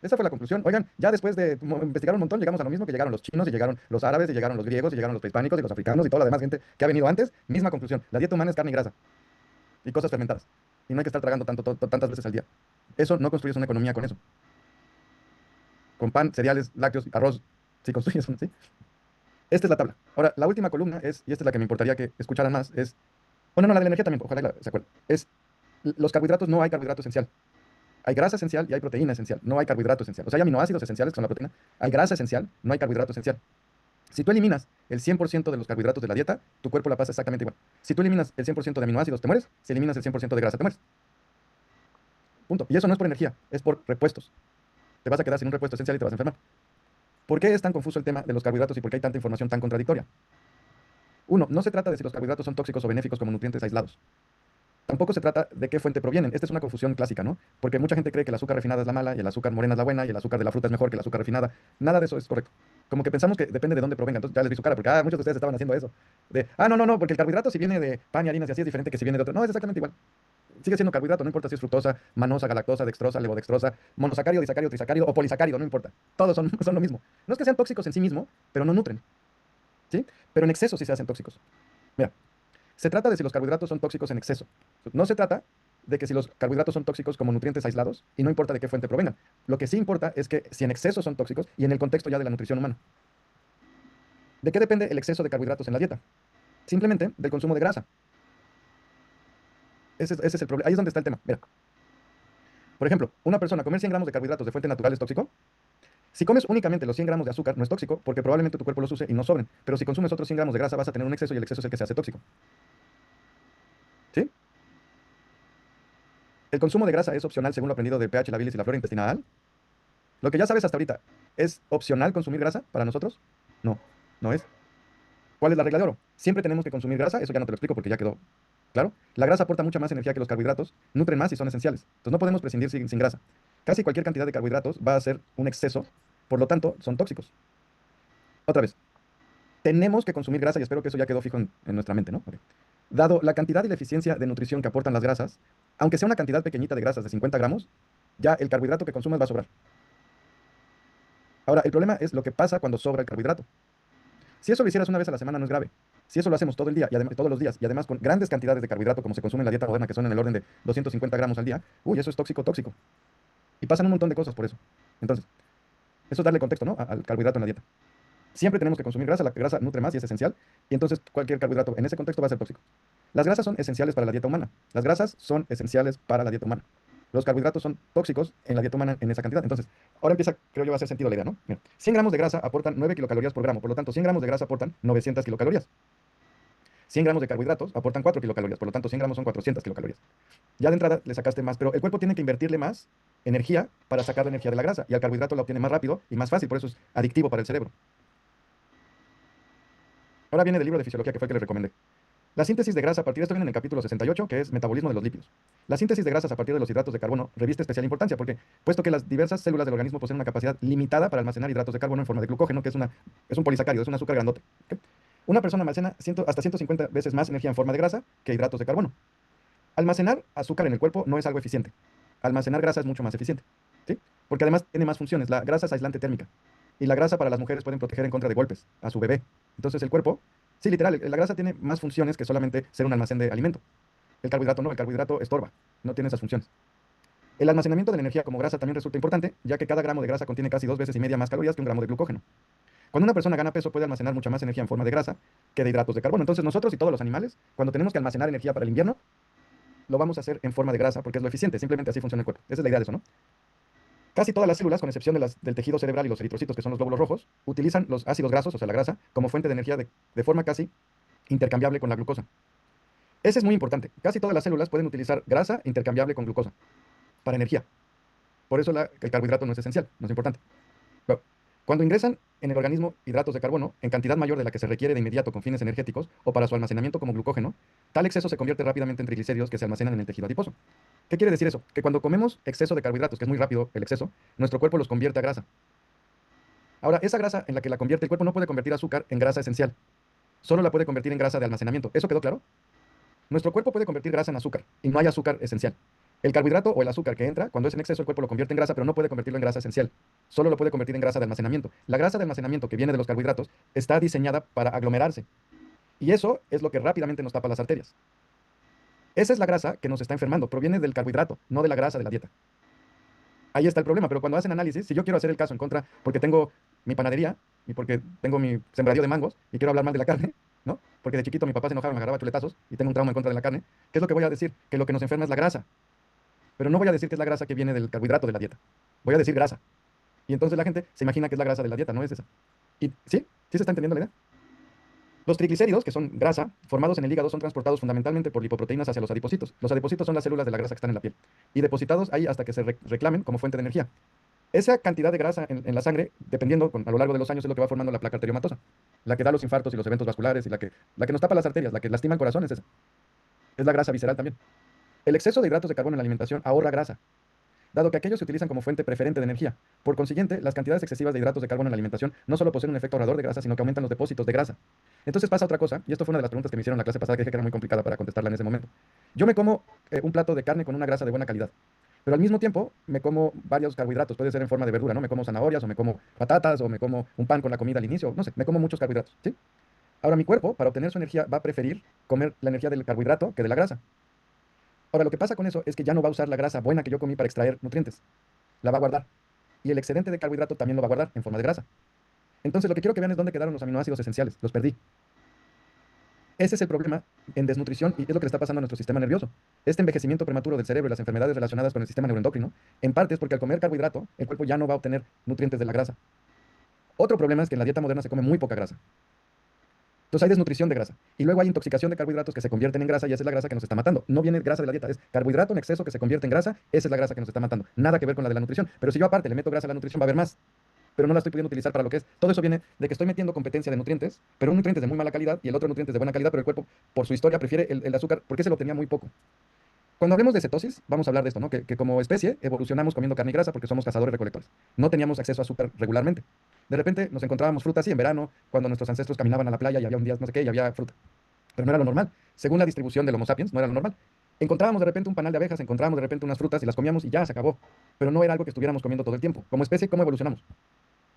Esa fue la conclusión. Oigan, ya después de investigar un montón, llegamos a lo mismo que llegaron los chinos, y llegaron los árabes, y llegaron los griegos, y llegaron los prehispánicos, y los africanos, y toda la demás gente que ha venido antes. Misma conclusión. La dieta humana es carne y grasa. Y cosas fermentadas. Y no hay que estar tragando tantas veces al día. Eso no construyes una economía con eso. Con pan, cereales, lácteos, arroz. Sí construyes una, ¿sí? Esta es la tabla. Ahora, la última columna es, y esta es la que me importaría que escucharan más, es... Bueno, no, la de la energía también, ojalá se acuerden. Es, los carbohidratos, no hay carbohidrato esencial. Hay grasa esencial y hay proteína esencial. No hay carbohidrato esencial. O sea, hay aminoácidos esenciales con la proteína. Hay grasa esencial, no hay carbohidrato esencial. Si tú eliminas el 100% de los carbohidratos de la dieta, tu cuerpo la pasa exactamente igual. Si tú eliminas el 100% de aminoácidos, te mueres. Si eliminas el 100% de grasa, te mueres. Punto. Y eso no es por energía, es por repuestos. Te vas a quedar sin un repuesto esencial y te vas a enfermar. ¿Por qué es tan confuso el tema de los carbohidratos y por qué hay tanta información tan contradictoria? Uno, no se trata de si los carbohidratos son tóxicos o benéficos como nutrientes aislados. Tampoco se trata de qué fuente provienen. Esta es una confusión clásica, ¿no? Porque mucha gente cree que el azúcar refinada es la mala y el azúcar morena es la buena y el azúcar de la fruta es mejor que el azúcar refinada. Nada de eso es correcto. Como que pensamos que depende de dónde provenga. Entonces ya les vi su cara, porque muchos de ustedes estaban haciendo eso. No, porque el carbohidrato si viene de pan y harinas y así es diferente que si viene de otro. No, es exactamente igual. sigue siendo carbohidrato, no importa si es fructosa, manosa, galactosa, dextrosa, levodextrosa, monosacárido, disacárido, trisacárido o polisacárido, no importa. Todos son, son lo mismo. No es que sean tóxicos en sí mismo, pero no nutren, ¿sí? Pero en exceso sí se hacen tóxicos. Mira, se trata de si los carbohidratos son tóxicos en exceso. No se trata de que si los carbohidratos son tóxicos como nutrientes aislados y no importa de qué fuente provengan. Lo que sí importa es que si en exceso son tóxicos y en el contexto ya de la nutrición humana. ¿De qué depende el exceso de carbohidratos en la dieta? Simplemente del consumo de grasa. Ese es el problema. Ahí es donde está el tema. Mira, por ejemplo, una persona comer 100 gramos de carbohidratos de fuente natural es tóxico. Si comes únicamente los 100 gramos de azúcar, no es tóxico, porque probablemente tu cuerpo los use y no sobren. Pero si consumes otros 100 gramos de grasa, vas a tener un exceso y el exceso es el que se hace tóxico. ¿Sí? El consumo de grasa es opcional según lo aprendido del pH, la bilis y la flora intestinal. Lo que ya sabes hasta ahorita, ¿es opcional consumir grasa para nosotros? No, no es. ¿Cuál es la regla de oro? Siempre tenemos que consumir grasa, eso ya no te lo explico porque ya quedó claro. La grasa aporta mucha más energía que los carbohidratos, nutren más y son esenciales. Entonces no podemos prescindir sin grasa. Casi cualquier cantidad de carbohidratos va a ser un exceso, por lo tanto, son tóxicos. Otra vez, tenemos que consumir grasa y espero que eso ya quedó fijo en nuestra mente, ¿no? Ok. Dado la cantidad y la eficiencia de nutrición que aportan las grasas, aunque sea una cantidad pequeñita de grasas de 50 gramos, ya el carbohidrato que consumas va a sobrar. Ahora, el problema es lo que pasa cuando sobra el carbohidrato. Si eso lo hicieras una vez a la semana no es grave. Si eso lo hacemos todo el día y además todos los días y además con grandes cantidades de carbohidrato como se consume en la dieta moderna que son en el orden de 250 gramos al día, uy, eso es tóxico, tóxico. Y pasan un montón de cosas por eso. Entonces, eso es darle contexto, ¿no? Al carbohidrato en la dieta. Siempre tenemos que consumir grasa, la grasa nutre más y es esencial, y entonces cualquier carbohidrato en ese contexto va a ser tóxico. Las grasas son esenciales para la dieta humana. Las grasas son esenciales para la dieta humana. Los carbohidratos son tóxicos en la dieta humana en esa cantidad. Entonces, ahora empieza, creo yo, a hacer sentido la idea, ¿no? Mira, 100 gramos de grasa aportan 9 kilocalorías por gramo, por lo tanto, 100 gramos de grasa aportan 900 kilocalorías. 100 gramos de carbohidratos aportan 4 kilocalorías, por lo tanto 100 gramos son 400 kilocalorías. Ya de entrada le sacaste más, pero el cuerpo tiene que invertirle más energía para sacar la energía de la grasa, y al carbohidrato la obtiene más rápido y más fácil, por eso es adictivo para el cerebro. Ahora viene del libro de fisiología que fue el que les recomendé. La síntesis de grasa a partir de esto viene en el capítulo 68, que es metabolismo de los lípidos. La síntesis de grasas a partir de los hidratos de carbono reviste especial importancia porque, puesto que las diversas células del organismo poseen una capacidad limitada para almacenar hidratos de carbono en forma de glucógeno, que es un polisacárido, es un azúcar grandote. ¿Ok? Una persona almacena hasta 150 veces más energía en forma de grasa que hidratos de carbono. Almacenar azúcar en el cuerpo no es algo eficiente. Almacenar grasa es mucho más eficiente, ¿sí? Porque además tiene más funciones. La grasa es aislante térmica y la grasa para las mujeres pueden proteger en contra de golpes a su bebé. Entonces el cuerpo, sí, literal, la grasa tiene más funciones que solamente ser un almacén de alimento. El carbohidrato no, el carbohidrato estorba, no tiene esas funciones. El almacenamiento de la energía como grasa también resulta importante, ya que cada gramo de grasa contiene casi 2 veces y media más calorías que un gramo de glucógeno. Cuando una persona gana peso puede almacenar mucha más energía en forma de grasa que de hidratos de carbono. Entonces nosotros y todos los animales, cuando tenemos que almacenar energía para el invierno, lo vamos a hacer en forma de grasa porque es lo eficiente, simplemente así funciona el cuerpo. Esa es la idea de eso, ¿no? Casi todas las células, con excepción del tejido cerebral y los eritrocitos, que son los glóbulos rojos, utilizan los ácidos grasos, o sea, la grasa, como fuente de energía de forma casi intercambiable con la glucosa. Ese es muy importante. Casi todas las células pueden utilizar grasa intercambiable con glucosa para energía. Por eso el carbohidrato no es esencial, no es importante. Bueno, cuando ingresan en el organismo hidratos de carbono en cantidad mayor de la que se requiere de inmediato con fines energéticos o para su almacenamiento como glucógeno, tal exceso se convierte rápidamente en triglicéridos que se almacenan en el tejido adiposo. ¿Qué quiere decir eso? Que cuando comemos exceso de carbohidratos, que es muy rápido el exceso, nuestro cuerpo los convierte a grasa. Ahora, esa grasa en la que la convierte el cuerpo no puede convertir azúcar en grasa esencial, solo la puede convertir en grasa de almacenamiento. ¿Eso quedó claro? Nuestro cuerpo puede convertir grasa en azúcar y no hay azúcar esencial. El carbohidrato o el azúcar que entra, cuando es en exceso, el cuerpo lo convierte en grasa, pero no puede convertirlo en grasa esencial. Solo lo puede convertir en grasa de almacenamiento. La grasa de almacenamiento que viene de los carbohidratos está diseñada para aglomerarse. Y eso es lo que rápidamente nos tapa las arterias. Esa es la grasa que nos está enfermando, proviene del carbohidrato, no de la grasa de la dieta. Ahí está el problema, pero cuando hacen análisis, si yo quiero hacer el caso en contra, porque tengo mi panadería y porque tengo mi sembradío de mangos y quiero hablar mal de la carne, ¿no? Porque de chiquito mi papá se enojaba, me agarraba a chuletazos y tengo un trauma en contra de la carne, ¿qué es lo que voy a decir? Que lo que nos enferma es la grasa. Pero no voy a decir que es la grasa que viene del carbohidrato de la dieta. Voy a decir grasa. Y entonces la gente se imagina que es la grasa de la dieta, no es esa. ¿Y sí? ¿Sí se está entendiendo la idea? Los triglicéridos, que son grasa, formados en el hígado, son transportados fundamentalmente por lipoproteínas hacia los adipocitos. Los adipocitos son las células de la grasa que están en la piel y depositados ahí hasta que se reclamen como fuente de energía. Esa cantidad de grasa en la sangre, dependiendo a lo largo de los años, es lo que va formando la placa arteriomatosa, la que da los infartos y los eventos vasculares y la que nos tapa las arterias, la que lastima el corazón es esa. Es la grasa visceral también. El exceso de hidratos de carbono en la alimentación ahorra grasa. dado que aquellos se utilizan como fuente preferente de energía. Por consiguiente, las cantidades excesivas de hidratos de carbono en la alimentación no solo poseen un efecto ahorrador de grasa, sino que aumentan los depósitos de grasa. Entonces pasa otra cosa, y esto fue una de las preguntas que me hicieron en la clase pasada que dije que era muy complicada para contestarla en ese momento. Yo me como un plato de carne con una grasa de buena calidad, pero al mismo tiempo me como varios carbohidratos, puede ser en forma de verdura, ¿no? Me como zanahorias, o me como patatas, o me como un pan con la comida al inicio, no sé, me como muchos carbohidratos, ¿sí? Ahora mi cuerpo, para obtener su energía, va a preferir comer la energía del carbohidrato que de la grasa. Ahora lo que pasa con eso es que ya no va a usar la grasa buena que yo comí para extraer nutrientes, la va a guardar. Y el excedente de carbohidrato también lo va a guardar en forma de grasa. Entonces lo que quiero que vean es dónde quedaron los aminoácidos esenciales, los perdí. Ese es el problema en desnutrición y es lo que le está pasando a nuestro sistema nervioso. Este envejecimiento prematuro del cerebro y las enfermedades relacionadas con el sistema neuroendocrino, en parte es porque al comer carbohidrato, el cuerpo ya no va a obtener nutrientes de la grasa. Otro problema es que en la dieta moderna se come muy poca grasa. Entonces hay desnutrición de grasa. Y luego hay intoxicación de carbohidratos que se convierten en grasa y esa es la grasa que nos está matando. No viene grasa de la dieta, es carbohidrato en exceso que se convierte en grasa, esa es la grasa que nos está matando. Nada que ver con la de la nutrición. Pero si yo aparte le meto grasa a la nutrición va a haber más, pero no la estoy pudiendo utilizar para lo que es. Todo eso viene de que estoy metiendo competencia de nutrientes, pero un nutriente es de muy mala calidad y el otro nutriente es de buena calidad, pero el cuerpo, por su historia, prefiere el azúcar porque se lo obtenía muy poco. Cuando hablemos de cetosis, vamos a hablar de esto, ¿no? Que como especie evolucionamos comiendo carne y grasa porque somos cazadores-recolectores. No teníamos acceso a azúcar regularmente. De repente nos encontrábamos fruta así en verano, cuando nuestros ancestros caminaban a la playa y había un día no sé qué y había fruta. Pero no era lo normal. Según la distribución del Homo sapiens, no era lo normal. Encontrábamos de repente un panal de abejas, encontrábamos de repente unas frutas y las comíamos y ya se acabó. Pero no era algo que estuviéramos comiendo todo el tiempo. Como especie, ¿cómo evolucionamos?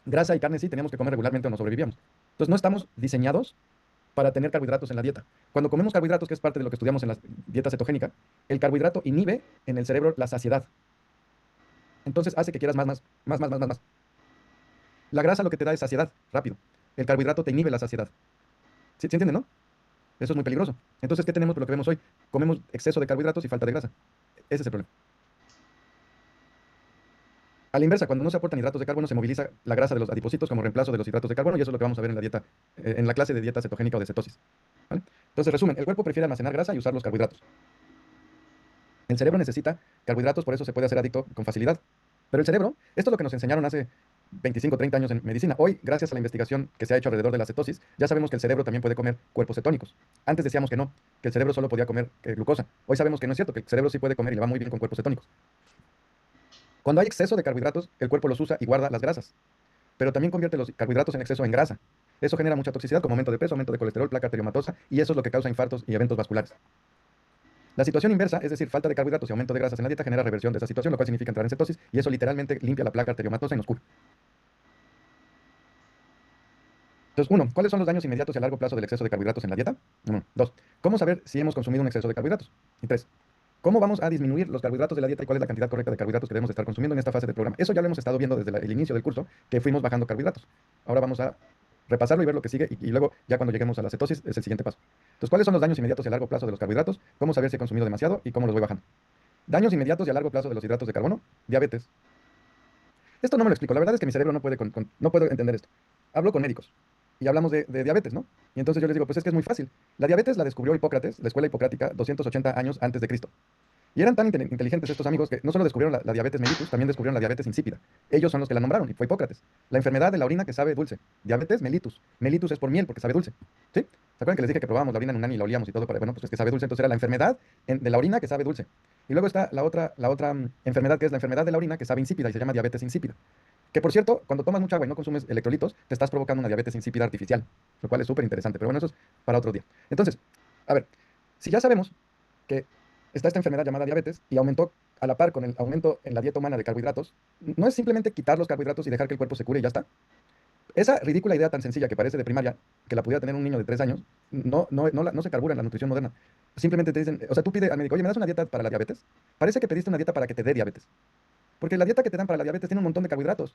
Grasa y carne sí teníamos que comer regularmente o no sobrevivíamos. Entonces no estamos diseñados para tener carbohidratos en la dieta. Cuando comemos carbohidratos, que es parte de lo que estudiamos en la dieta cetogénica, el carbohidrato inhibe en el cerebro la saciedad. Entonces hace que quieras más. La grasa lo que te da es saciedad, rápido. El carbohidrato te inhibe la saciedad. ¿Sí entienden, no? Eso es muy peligroso. Entonces, ¿qué tenemos por lo que vemos hoy? Comemos exceso de carbohidratos y falta de grasa. Ese es el problema. A la inversa, cuando no se aportan hidratos de carbono, se moviliza la grasa de los adipocitos como reemplazo de los hidratos de carbono, y eso es lo que vamos a ver en la dieta, en la clase de dieta cetogénica o de cetosis. ¿Vale? Entonces, resumen, el cuerpo prefiere almacenar grasa y usar los carbohidratos. El cerebro necesita carbohidratos, por eso se puede hacer adicto con facilidad. Pero el cerebro, esto es lo que nos enseñaron hace 25 o 30 años en medicina. Hoy, gracias a la investigación que se ha hecho alrededor de la cetosis, ya sabemos que el cerebro también puede comer cuerpos cetónicos. Antes decíamos que no, que el cerebro solo podía comer glucosa. Hoy sabemos que no es cierto, que el cerebro sí puede comer y le va muy bien con cuerpos cetónicos. Cuando hay exceso de carbohidratos, el cuerpo los usa y guarda las grasas, pero también convierte los carbohidratos en exceso en grasa. Eso genera mucha toxicidad como aumento de peso, aumento de colesterol, placa arteriomatosa, y eso es lo que causa infartos y eventos vasculares. La situación inversa, es decir, falta de carbohidratos y aumento de grasas en la dieta, genera reversión de esa situación, lo cual significa entrar en cetosis, y eso literalmente limpia la placa arteriomatosa y nos cura. Entonces, uno, ¿cuáles son los daños inmediatos y a largo plazo del exceso de carbohidratos en la dieta? Uno. Dos, ¿cómo saber si hemos consumido un exceso de carbohidratos? Y tres, ¿cómo vamos a disminuir los carbohidratos de la dieta y cuál es la cantidad correcta de carbohidratos que debemos estar consumiendo en esta fase del programa? Eso ya lo hemos estado viendo desde el inicio del curso, que fuimos bajando carbohidratos. Ahora vamos a repasarlo y ver lo que sigue y luego ya cuando lleguemos a la cetosis es el siguiente paso. Entonces, ¿cuáles son los daños inmediatos y a largo plazo de los carbohidratos? ¿Cómo saber si he consumido demasiado y cómo los voy bajando? Daños inmediatos y a largo plazo de los hidratos de carbono, diabetes. Esto no me lo explico, la verdad es que mi cerebro no puede, no puedo entender esto. Hablo con médicos y hablamos de diabetes, ¿no? Y entonces yo les digo, pues es que es muy fácil. La diabetes la descubrió Hipócrates, la escuela hipocrática, 280 años antes de Cristo. Y eran tan inteligentes estos amigos que no solo descubrieron la diabetes mellitus, también descubrieron la diabetes insípida. Ellos son los que la nombraron y fue Hipócrates. La enfermedad de la orina que sabe dulce. Diabetes mellitus. Mellitus es por miel porque sabe dulce. ¿Sí? ¿Se acuerdan que les dije que probábamos la orina en un año y la olíamos y todo? Bueno, pues es que sabe dulce. Entonces era la enfermedad de la orina que sabe dulce. Y luego está la otra enfermedad que es la enfermedad de la orina que sabe insípida y se llama diabetes insípida. Que por cierto, cuando tomas mucha agua y no consumes electrolitos, te estás provocando una diabetes insípida artificial, lo cual es súper interesante. Pero bueno, eso es para otro día. Entonces, a ver, si ya sabemos que está esta enfermedad llamada diabetes y aumentó a la par con el aumento en la dieta humana de carbohidratos, no es simplemente quitar los carbohidratos y dejar que el cuerpo se cure y ya está. Esa ridícula idea tan sencilla que parece de primaria, que la pudiera tener un niño de 3 años, no se carbura en la nutrición moderna. Simplemente te dicen, o sea, tú pides al médico, oye, ¿me das una dieta para la diabetes? Parece que pediste una dieta para que te dé diabetes. Porque la dieta que te dan para la diabetes tiene un montón de carbohidratos.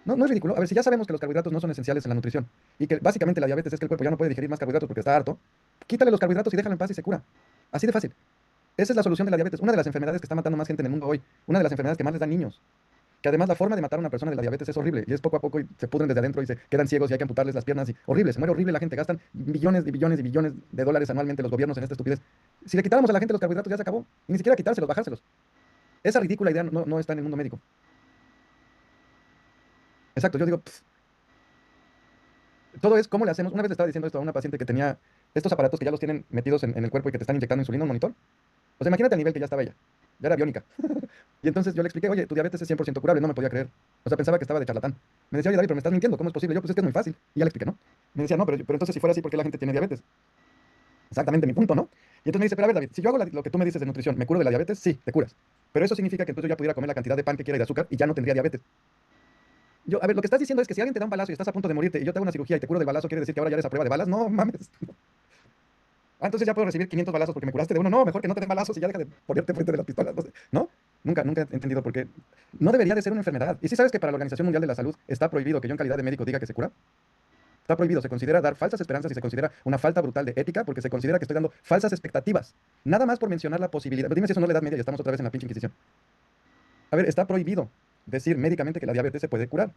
No es ridículo. A ver, si ya sabemos que los carbohidratos no son esenciales en la nutrición y que básicamente la diabetes es que el cuerpo ya no puede digerir más carbohidratos porque está harto, quítale los carbohidratos y déjalo en paz y se cura. Así de fácil. Esa es la solución de la diabetes. Una de las enfermedades que está matando más gente en el mundo hoy. Una de las enfermedades que más les dan niños. Que además la forma de matar a una persona de la diabetes es horrible. Y es poco a poco y se pudren desde adentro y se quedan ciegos y hay que amputarles las piernas. Y horrible, se muere horrible la gente. Gastan billones y billones y billones de dólares anualmente los gobiernos en esta estupidez. Si le quitáramos a la gente los carbohidratos ya se acabó. Y ni siquiera quitárselos, bajárselos. Esa ridícula idea no está en el mundo médico. Exacto, yo digo, todo es cómo le hacemos. Una vez le estaba diciendo esto a una paciente que tenía estos aparatos que ya los tienen metidos en el cuerpo y que te están inyectando insulina, un monitor. O sea, imagínate el nivel que ya estaba ella. Ya era biónica. Y entonces yo le expliqué, oye, tu diabetes es 100% curable, no me podía creer. O sea, pensaba que estaba de charlatán. Me decía, oye, David, pero me estás mintiendo, ¿cómo es posible? Yo, pues es que es muy fácil. Y ya le expliqué, ¿no? Me decía, no, pero entonces si fuera así, ¿por qué la gente tiene diabetes? Exactamente mi punto, ¿no? Y entonces me dice, pero a ver, David, si yo hago lo que tú me dices de nutrición, ¿me curo de la diabetes? Sí, te curas. Pero eso significa que entonces yo ya pudiera comer la cantidad de pan que quiera y de azúcar y ya no tendría diabetes. Yo, a ver, lo que estás diciendo es que si alguien te da un balazo y estás a punto de morirte y yo te hago una cirugía y te curo del balazo, ¿quiere decir que ahora ya eres a prueba de balas? No, mames. Ah, entonces ya puedo recibir 500 balazos porque me curaste de uno. No, mejor que no te den balazos y ya deja de ponerte frente de las pistolas. No sé. ¿No? Nunca he entendido por qué. No debería de ser una enfermedad. Y si sabes que para la Organización Mundial de la Salud está prohibido que yo en calidad de médico diga que se cura. Está prohibido. Se considera dar falsas esperanzas y se considera una falta brutal de ética porque se considera que estoy dando falsas expectativas. Nada más por mencionar la posibilidad. Pero dime si eso no le da media y estamos otra vez en la pinche Inquisición. A ver, está prohibido decir médicamente que la diabetes se puede curar.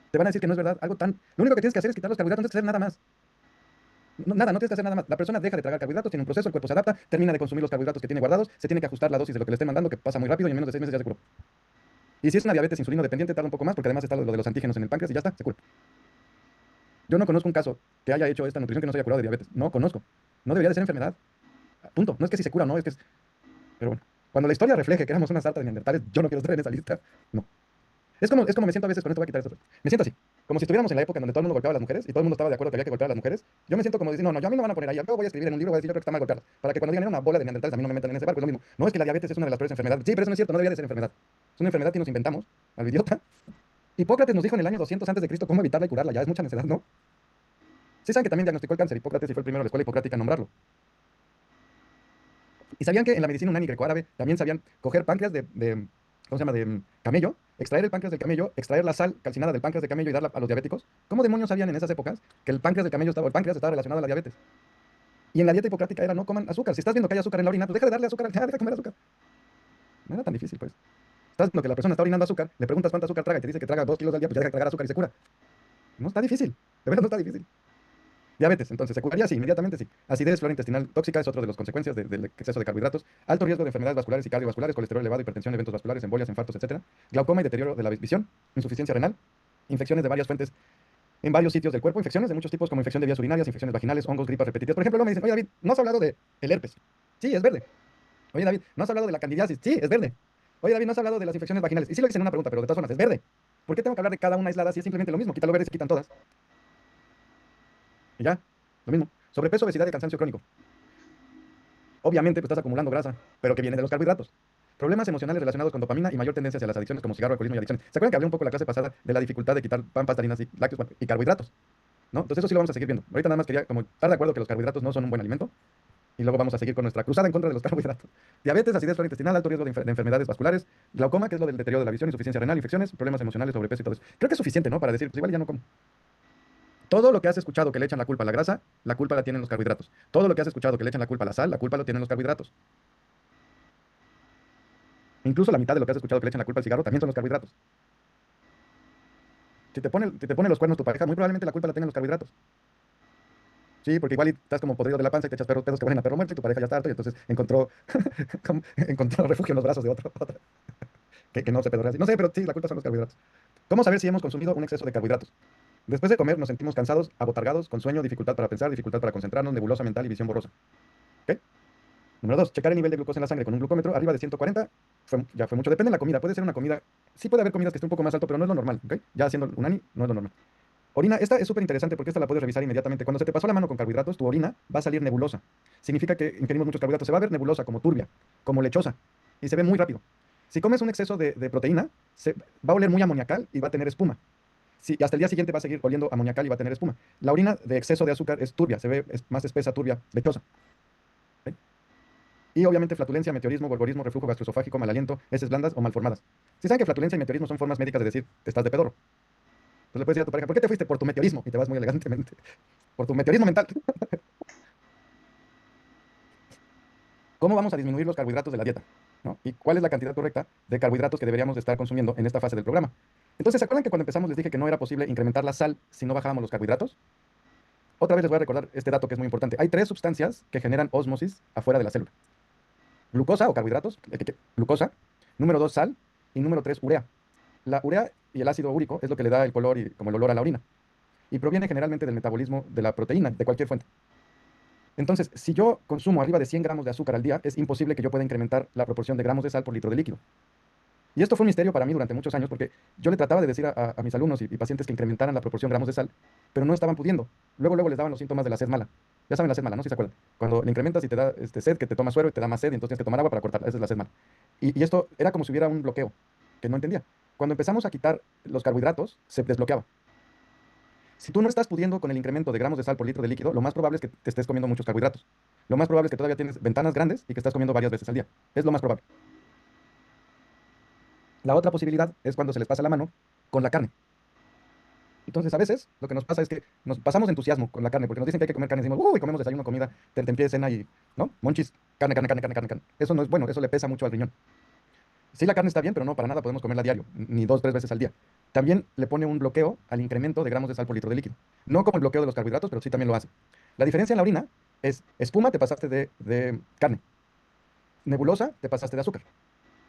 Te van a decir que no es verdad. Algo tan. Lo único que tienes que hacer es quitar los carbohidratos, no tienes que hacer nada más. Nada, no tienes que hacer nada más. La persona deja de tragar carbohidratos, tiene un proceso, el cuerpo se adapta, termina de consumir los carbohidratos que tiene guardados, se tiene que ajustar la dosis de lo que le estén mandando, que pasa muy rápido y en menos de 6 meses ya se curó. Y si es una diabetes insulino dependiente, tarda un poco más porque además está lo de los antígenos en el páncreas y ya está, se cura. Yo no conozco un caso que haya hecho esta nutrición que no se haya curado de diabetes. No conozco. No debería de ser enfermedad. Punto. No es que si se cura o no, es que es. Pero bueno, cuando la historia refleje que éramos unas sartas de neandertales, yo no quiero estar en esa lista. No. Es como me siento a veces, con esto voy a quitar esto. Me siento así, como si estuviéramos en la época en donde todo el mundo golpeaba a las mujeres y todo el mundo estaba de acuerdo que había que golpear a las mujeres. Yo me siento como diciendo, no, yo a mí no me van a poner ahí, yo voy a escribir en un libro, voy a decir yo creo que está mal golpearlas, para que cuando digan era una bola de neandertales a mí no me metan en ese barco, es lo mismo. No es que la diabetes es una de las peores enfermedades. Sí, pero eso no es cierto, no debería de ser enfermedad. Es una enfermedad que nos inventamos, al idiota. Hipócrates nos dijo en el año 200 antes de Cristo cómo evitarla y curarla, ya es mucha necedad, ¿no? Sí saben que también diagnosticó el cáncer Hipócrates y fue el primero de la escuela hipocrática en nombrarlo. Y sabían que en la medicina unani grecoárabe también sabían coger páncreas ¿cómo se llama? De camello, extraer el páncreas del camello, extraer la sal calcinada del páncreas de camello y darla a los diabéticos. ¿Cómo demonios sabían en esas épocas que el páncreas del camello estaba, el páncreas estaba relacionado a la diabetes? Y en la dieta hipocrática era no coman azúcar. Si estás viendo que hay azúcar en la orina, pues deja de darle azúcar, ya deja de comer azúcar. No era tan difícil, pues. Estás viendo que la persona está orinando azúcar, le preguntas cuánto azúcar traga y te dice que traga 2 kilos al día, pues ya deja de tragar azúcar y se cura. No está difícil, de verdad no está difícil. Diabetes, entonces, ¿se curaría? Sí, inmediatamente sí. Acidez, flora intestinal tóxica es otro de las consecuencias del exceso de carbohidratos. Alto riesgo de enfermedades vasculares y cardiovasculares, colesterol elevado, hipertensión, eventos vasculares, embolias, infartos, etcétera. Glaucoma y deterioro de la visión, insuficiencia renal, infecciones de varias fuentes en varios sitios del cuerpo, infecciones de muchos tipos como infección de vías urinarias, infecciones vaginales, hongos, gripas repetitivas. Por ejemplo, luego me dicen, oye David, ¿no has hablado de el herpes? Sí, es verde. Oye David, ¿no has hablado de la candidiasis? Sí, es verde. Oye David, ¿no has hablado de las infecciones vaginales? Y sí lo dicen en una pregunta, pero de todas formas, es verde. ¿Por qué tengo que hablar de cada una aislada si es simplemente lo mismo? Quítalo verde y se quitan todas. Y ya, lo mismo. Sobrepeso, obesidad y cansancio crónico. Obviamente, pues estás acumulando grasa, pero que viene de los carbohidratos. Problemas emocionales relacionados con dopamina y mayor tendencia hacia las adicciones como cigarro, alcoholismo y adicciones. ¿Se acuerdan que hablé un poco la clase pasada de la dificultad de quitar pan, pasta, harinas y lácteos bueno, y carbohidratos? ¿No? Entonces eso sí lo vamos a seguir viendo. Ahorita nada más quería como estar de acuerdo que los carbohidratos no son un buen alimento y luego vamos a seguir con nuestra cruzada en contra de los carbohidratos. Diabetes, acidez, flora intestinal, alto riesgo de enfermedades vasculares, glaucoma, que es lo del deterioro de la visión, insuficiencia renal, infecciones, problemas emocionales, sobrepeso y todo eso. Creo que es suficiente, ¿no? Para decir, pues igual ya no como. Todo lo que has escuchado que le echan la culpa a la grasa, la culpa la tienen los carbohidratos. Todo lo que has escuchado que le echan la culpa a la sal, la culpa lo tienen los carbohidratos. Incluso la mitad de lo que has escuchado que le echan la culpa al cigarro también son los carbohidratos. Si te pone los cuernos tu pareja, muy probablemente la culpa la tengan los carbohidratos. Sí, porque igual estás como podrido de la panza y te echas pedos que huelen a perro muerto y tu pareja ya está harto y entonces encontró refugio en los brazos de otro que no se pedorrea así. No sé, pero sí, la culpa son los carbohidratos. ¿Cómo saber si hemos consumido un exceso de carbohidratos? Después de comer nos sentimos cansados, abotargados, con sueño, dificultad para pensar, dificultad para concentrarnos, nebulosa mental y visión borrosa. ¿Ok? Número 2, checar el nivel de glucosa en la sangre con un glucómetro arriba de 140. Ya fue mucho. Depende de la comida. Puede ser una comida. Sí puede haber comidas que esté un poco más alto, pero no es lo normal. ¿Ok? Ya haciendo un ani, no es lo normal. Orina, esta es súper interesante porque esta la puedes revisar inmediatamente. Cuando se te pasó la mano con carbohidratos, tu orina va a salir nebulosa. Significa que ingerimos muchos carbohidratos. Se va a ver nebulosa, como turbia, como lechosa. Y se ve muy rápido. Si comes un exceso de proteína, va a oler muy amoniacal y va a tener espuma. Y hasta el día siguiente va a seguir oliendo amoniacal y va a tener espuma. La orina de exceso de azúcar es turbia, se ve más espesa, turbia, lechosa. ¿Ok? Y obviamente flatulencia, meteorismo, gorgorismo, reflujo gastroesofágico, mal aliento, heces blandas o malformadas. Si saben que flatulencia y meteorismo son formas médicas de decir, te estás de pedorro. Entonces le puedes decir a tu pareja, ¿por qué te fuiste? Por tu meteorismo. Y te vas muy elegantemente. Por tu meteorismo mental. ¿Cómo vamos a disminuir los carbohidratos de la dieta? ¿No? ¿Y cuál es la cantidad correcta de carbohidratos que deberíamos estar consumiendo en esta fase del programa? Entonces, ¿se acuerdan que cuando empezamos les dije que no era posible incrementar la sal si no bajábamos los carbohidratos? Otra vez les voy a recordar este dato que es muy importante. Hay 3 sustancias que generan ósmosis afuera de la célula. Glucosa o carbohidratos, glucosa. Número 2, sal. Y número 3, urea. La urea y el ácido úrico es lo que le da el color y como el olor a la orina. Y proviene generalmente del metabolismo de la proteína, de cualquier fuente. Entonces, si yo consumo arriba de 100 gramos de azúcar al día, es imposible que yo pueda incrementar la proporción de gramos de sal por litro de líquido. Y esto fue un misterio para mí durante muchos años porque yo le trataba de decir a mis alumnos y pacientes que incrementaran la proporción de gramos de sal, pero no estaban pudiendo. Luego les daban los síntomas de la sed mala. Ya saben la sed mala, ¿no? Si se acuerdan. Cuando le incrementas y te da sed, que te tomas suero y te da más sed y entonces tienes que tomar agua para cortarla. Esa es la sed mala. Y esto era como si hubiera un bloqueo que no entendía. Cuando empezamos a quitar los carbohidratos, se desbloqueaba. Si tú no estás pudiendo con el incremento de gramos de sal por litro de líquido, lo más probable es que te estés comiendo muchos carbohidratos. Lo más probable es que todavía tienes ventanas grandes y que estás comiendo varias veces al día. Es lo más probable. La otra posibilidad es cuando se les pasa la mano con la carne. Entonces, a veces lo que nos pasa es que nos pasamos de entusiasmo con la carne, porque nos dicen que hay que comer carne, y decimos, uy, comemos desayuno, comida, tentempié, cena y, ¿no? Monchis, carne, carne, carne, carne, carne, carne. Eso no es bueno, eso le pesa mucho al riñón. Sí, la carne está bien, pero no para nada podemos comerla a diario, ni 2, 3 veces al día. También le pone un bloqueo al incremento de gramos de sal por litro de líquido. No como el bloqueo de los carbohidratos, pero sí también lo hace. La diferencia en la orina es espuma, te pasaste de carne. Nebulosa, te pasaste de azúcar.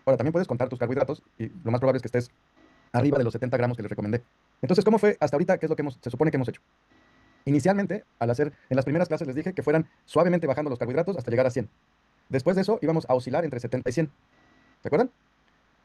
Ahora, también puedes contar tus carbohidratos y lo más probable es que estés arriba de los 70 gramos que les recomendé. Entonces, ¿cómo fue hasta ahorita? ¿Qué es lo que se supone que hemos hecho? Inicialmente, en las primeras clases les dije que fueran suavemente bajando los carbohidratos hasta llegar a 100. Después de eso íbamos a oscilar entre 70 y 100. ¿Se acuerdan?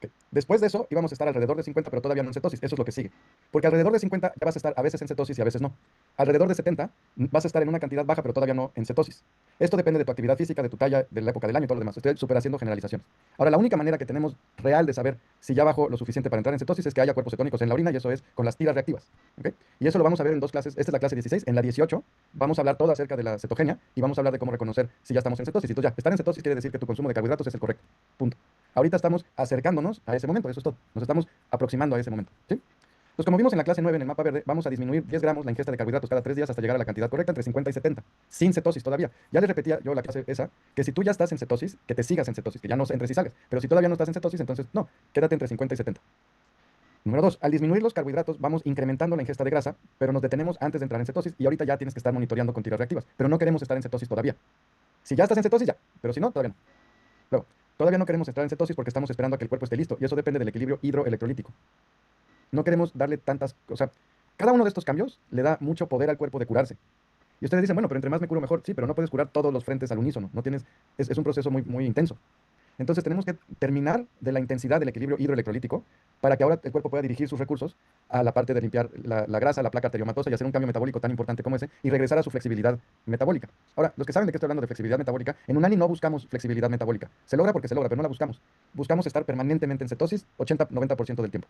Ok. Después de eso íbamos a estar alrededor de 50, pero todavía no en cetosis. Eso es lo que sigue. Porque alrededor de 50 ya vas a estar a veces en cetosis y a veces no. Alrededor de 70 vas a estar en una cantidad baja, pero todavía no en cetosis. Esto depende de tu actividad física, de tu talla, de la época del año y todo lo demás. Estoy súper haciendo generalizaciones. Ahora, la única manera que tenemos real de saber si ya bajó lo suficiente para entrar en cetosis es que haya cuerpos cetónicos en la orina y eso es con las tiras reactivas. ¿Ok? Y eso lo vamos a ver en dos clases. Esta es la clase 16. En la 18 vamos a hablar todo acerca de la cetogenia y vamos a hablar de cómo reconocer si ya estamos en cetosis. Entonces ya, estar en cetosis quiere decir que tu consumo de carbohidratos es el correcto. Punto. Ahorita estamos acercándonos a ese momento, eso es todo. Nos estamos aproximando a ese momento. ¿Sí? Entonces, como vimos en la clase 9 en el mapa verde, vamos a disminuir 10 gramos la ingesta de carbohidratos cada 3 días hasta llegar a la cantidad correcta, entre 50 y 70, sin cetosis todavía. Ya les repetía yo la clase esa, que si tú ya estás en cetosis, que te sigas en cetosis, que ya no entres y salgas. Pero si todavía no estás en cetosis, entonces no, quédate entre 50 y 70. Número 2, al disminuir los carbohidratos vamos incrementando la ingesta de grasa, pero nos detenemos antes de entrar en cetosis y ahorita ya tienes que estar monitoreando con tiras reactivas, pero no queremos estar en cetosis todavía. Si ya estás en cetosis, ya, pero si no, todavía no. Luego, todavía no queremos entrar en cetosis porque estamos esperando a que el cuerpo esté listo y eso depende del equilibrio hidroelectrolítico. No queremos darle tantas, o sea, cada uno de estos cambios le da mucho poder al cuerpo de curarse. Y ustedes dicen, bueno, pero entre más me curo mejor. Sí, pero no puedes curar todos los frentes al unísono. No tienes, es un proceso muy, muy intenso. Entonces tenemos que terminar de la intensidad del equilibrio hidroelectrolítico para que ahora el cuerpo pueda dirigir sus recursos a la parte de limpiar la grasa, la placa arteriomatosa y hacer un cambio metabólico tan importante como ese y regresar a su flexibilidad metabólica. Ahora, los que saben de qué estoy hablando de flexibilidad metabólica, en Unani no buscamos flexibilidad metabólica. Se logra porque se logra, pero no la buscamos. Buscamos estar permanentemente en cetosis 80-90% del tiempo,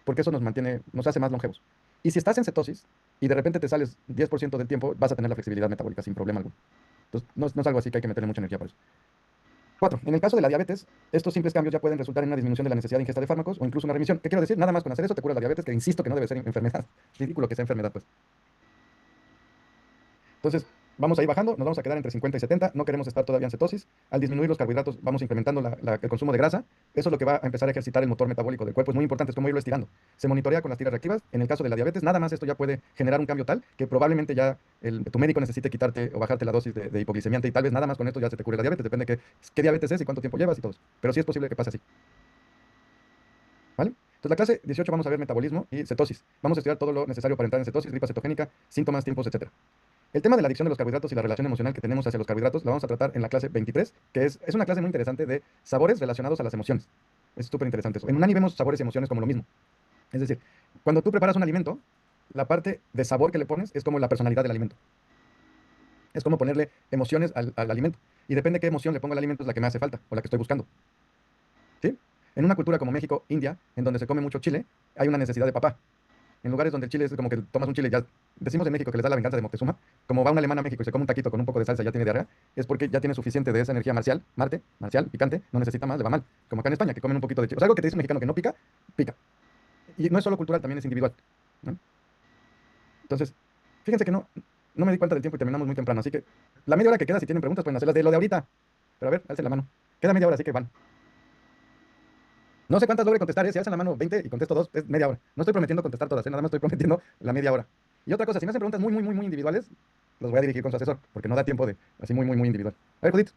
porque eso nos mantiene, nos hace más longevos. Y si estás en cetosis y de repente te sales 10% del tiempo, vas a tener la flexibilidad metabólica sin problema alguno. Entonces, no es algo así que hay que meterle mucha energía por eso. 4. En el caso de la diabetes, estos simples cambios ya pueden resultar en una disminución de la necesidad de ingesta de fármacos o incluso una remisión. ¿Qué quiero decir? Nada más con hacer eso te curas la diabetes, que insisto que no debe ser enfermedad. Ridículo que sea enfermedad, pues. Entonces, vamos a ir bajando, nos vamos a quedar entre 50 y 70, no queremos estar todavía en cetosis. Al disminuir los carbohidratos, vamos incrementando el consumo de grasa. Eso es lo que va a empezar a ejercitar el motor metabólico del cuerpo. Es muy importante, es como irlo estirando. Se monitorea con las tiras reactivas. En el caso de la diabetes, nada más esto ya puede generar un cambio tal que probablemente ya tu médico necesite quitarte o bajarte la dosis de hipoglicemiante y tal vez nada más con esto ya se te cure la diabetes. Depende de qué diabetes es y cuánto tiempo llevas y todo eso. Pero sí es posible que pase así. ¿Vale? Entonces, la clase 18 vamos a ver metabolismo y cetosis. Vamos a estudiar todo lo necesario para entrar en cetosis, gripa cetogénica, síntomas, tiempos, etc. El tema de la adicción de los carbohidratos y la relación emocional que tenemos hacia los carbohidratos la vamos a tratar en la clase 23, que es una clase muy interesante de sabores relacionados a las emociones. Es súper interesante eso. En Unani vemos sabores y emociones como lo mismo. Es decir, cuando tú preparas un alimento, la parte de sabor que le pones es como la personalidad del alimento. Es como ponerle emociones al alimento. Y depende qué emoción le pongo al alimento es la que me hace falta o la que estoy buscando. ¿Sí? En una cultura como México, India, en donde se come mucho chile, hay una necesidad de papá. En lugares donde el chile es como que tomas un chile y ya, decimos en México que les da la venganza de Moctezuma, como va un alemán a México y se come un taquito con un poco de salsa y ya tiene diarrea, es porque ya tiene suficiente de esa energía marcial, marcial, picante, no necesita más, le va mal. Como acá en España, que comen un poquito de chile. O sea, algo que te dice un mexicano que no pica, pica. Y no es solo cultural, también es individual, ¿no? Entonces, fíjense que no me di cuenta del tiempo y terminamos muy temprano, así que la media hora que queda, si tienen preguntas, pueden hacerlas de lo de ahorita. Pero a ver, alcen la mano. Queda media hora, así que van. No sé cuántas logre contestar, si alzan la mano 20 y contesto dos, es media hora. No estoy prometiendo contestar todas, nada más estoy prometiendo la media hora. Y otra cosa, si me hacen preguntas muy, muy, muy, muy individuales, los voy a dirigir con su asesor, porque no da tiempo de así muy, muy, muy individual. A ver, Judith.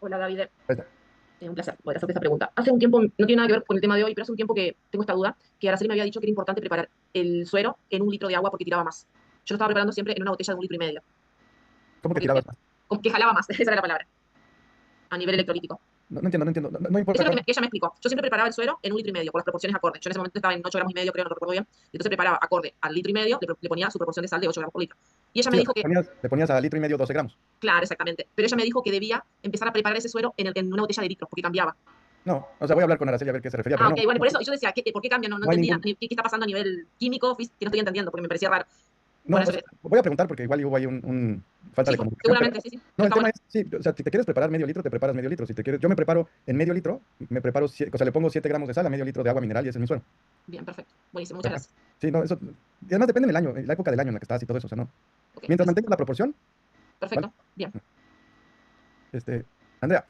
Hola David, Ahí está. es un placer poder hacerte esta pregunta. Hace un tiempo, no tiene nada que ver con el tema de hoy, pero hace un tiempo que tengo esta duda, que Araceli me había dicho que era importante preparar el suero en 1 litro de agua porque tiraba más. Yo lo estaba preparando siempre en una botella de 1,5 litros, ¿Cómo que porque tirabas más? como que jalaba más, esa era la palabra, a nivel electrolítico. No entiendo. No Eso importa es lo que, cuánto. que ella me explicó. Yo siempre preparaba el suero en 1,5 litros, con las proporciones acordes. Yo en ese momento estaba en 8,5 gramos, creo, no recuerdo bien. Entonces preparaba acorde al 1,5 litros, le ponía su proporción de sal de 8 gramos por litro. Y ella me Sí, o sea, dijo que, le ponías a litro y medio 12 gramos. claro, exactamente. Pero ella me dijo que debía empezar a preparar ese suero en una botella de litros, porque cambiaba. No, o sea, voy a hablar con Araceli a ver qué se refería, pero Ah, ok, no, bueno, por eso yo decía, ¿por qué cambia? No, no no hay entendía ningún. qué está pasando a nivel químico, que no estoy entendiendo, porque me parecía raro. No, Bueno, o sea, voy a preguntar porque igual hubo ahí falta sí, de comunicación, pero seguramente, sí, sí. no, Pero el está tema bueno. es, sí, o sea, si te quieres preparar medio litro, te preparas medio litro. Si te quieres, yo me preparo en medio litro, o sea, le pongo 7 gramos de sal a medio litro de agua mineral y ese es mi suero. Bien, perfecto. Buenísimo, muchas Ajá. gracias. Sí, no, eso, y además depende del año, la época del año en la que estás y todo eso, o sea, no. Ok, Mientras gracias. mantengas la proporción, ¿vale? Perfecto, bien. Este, Andrea,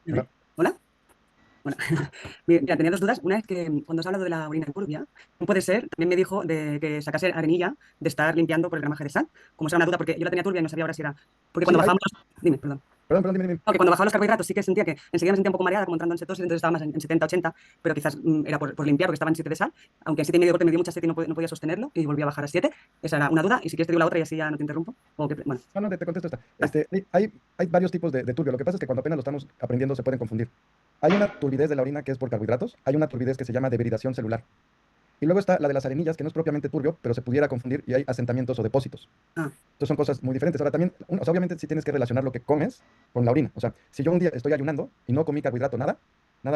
hola. ¿Hola? Bueno, mira, tenía dos dudas. Una es que cuando has hablado de la orina turbia, no puede ser, también me dijo de que sacase arenilla de estar limpiando por el gramaje de sal. Como sea una duda, porque yo la tenía turbia y no sabía ahora si era. Porque Sí, cuando bajábamos. Dime, perdón. perdón, dime. No, que cuando bajaba los carbohidratos sí que sentía que enseguida me sentía un poco mareada, como entrando en cetosis, entonces estaba más en 70, 80, pero quizás era por limpiar, porque estaba en 7 de sal. Aunque en 7,5 de golpe me dio mucha sed y no podía sostenerlo, y volví a bajar a 7. Esa era una duda, y si quieres te digo la otra y así ya no te interrumpo. Bueno, No, no, te contesto esta. vale. Hay varios tipos de turbio. Lo que pasa es que cuando apenas lo estamos aprendiendo se pueden confundir. Hay una turbidez de la orina que es por carbohidratos, hay una turbidez que se llama debridación celular. Y luego está la de las arenillas, que no es propiamente turbio, pero se pudiera confundir y hay asentamientos o depósitos. Ah, Entonces son cosas muy diferentes. Ahora también, o sea, obviamente sí tienes que relacionar lo que comes con la orina. O sea, si yo un día estoy ayunando y no comí carbohidrato, nada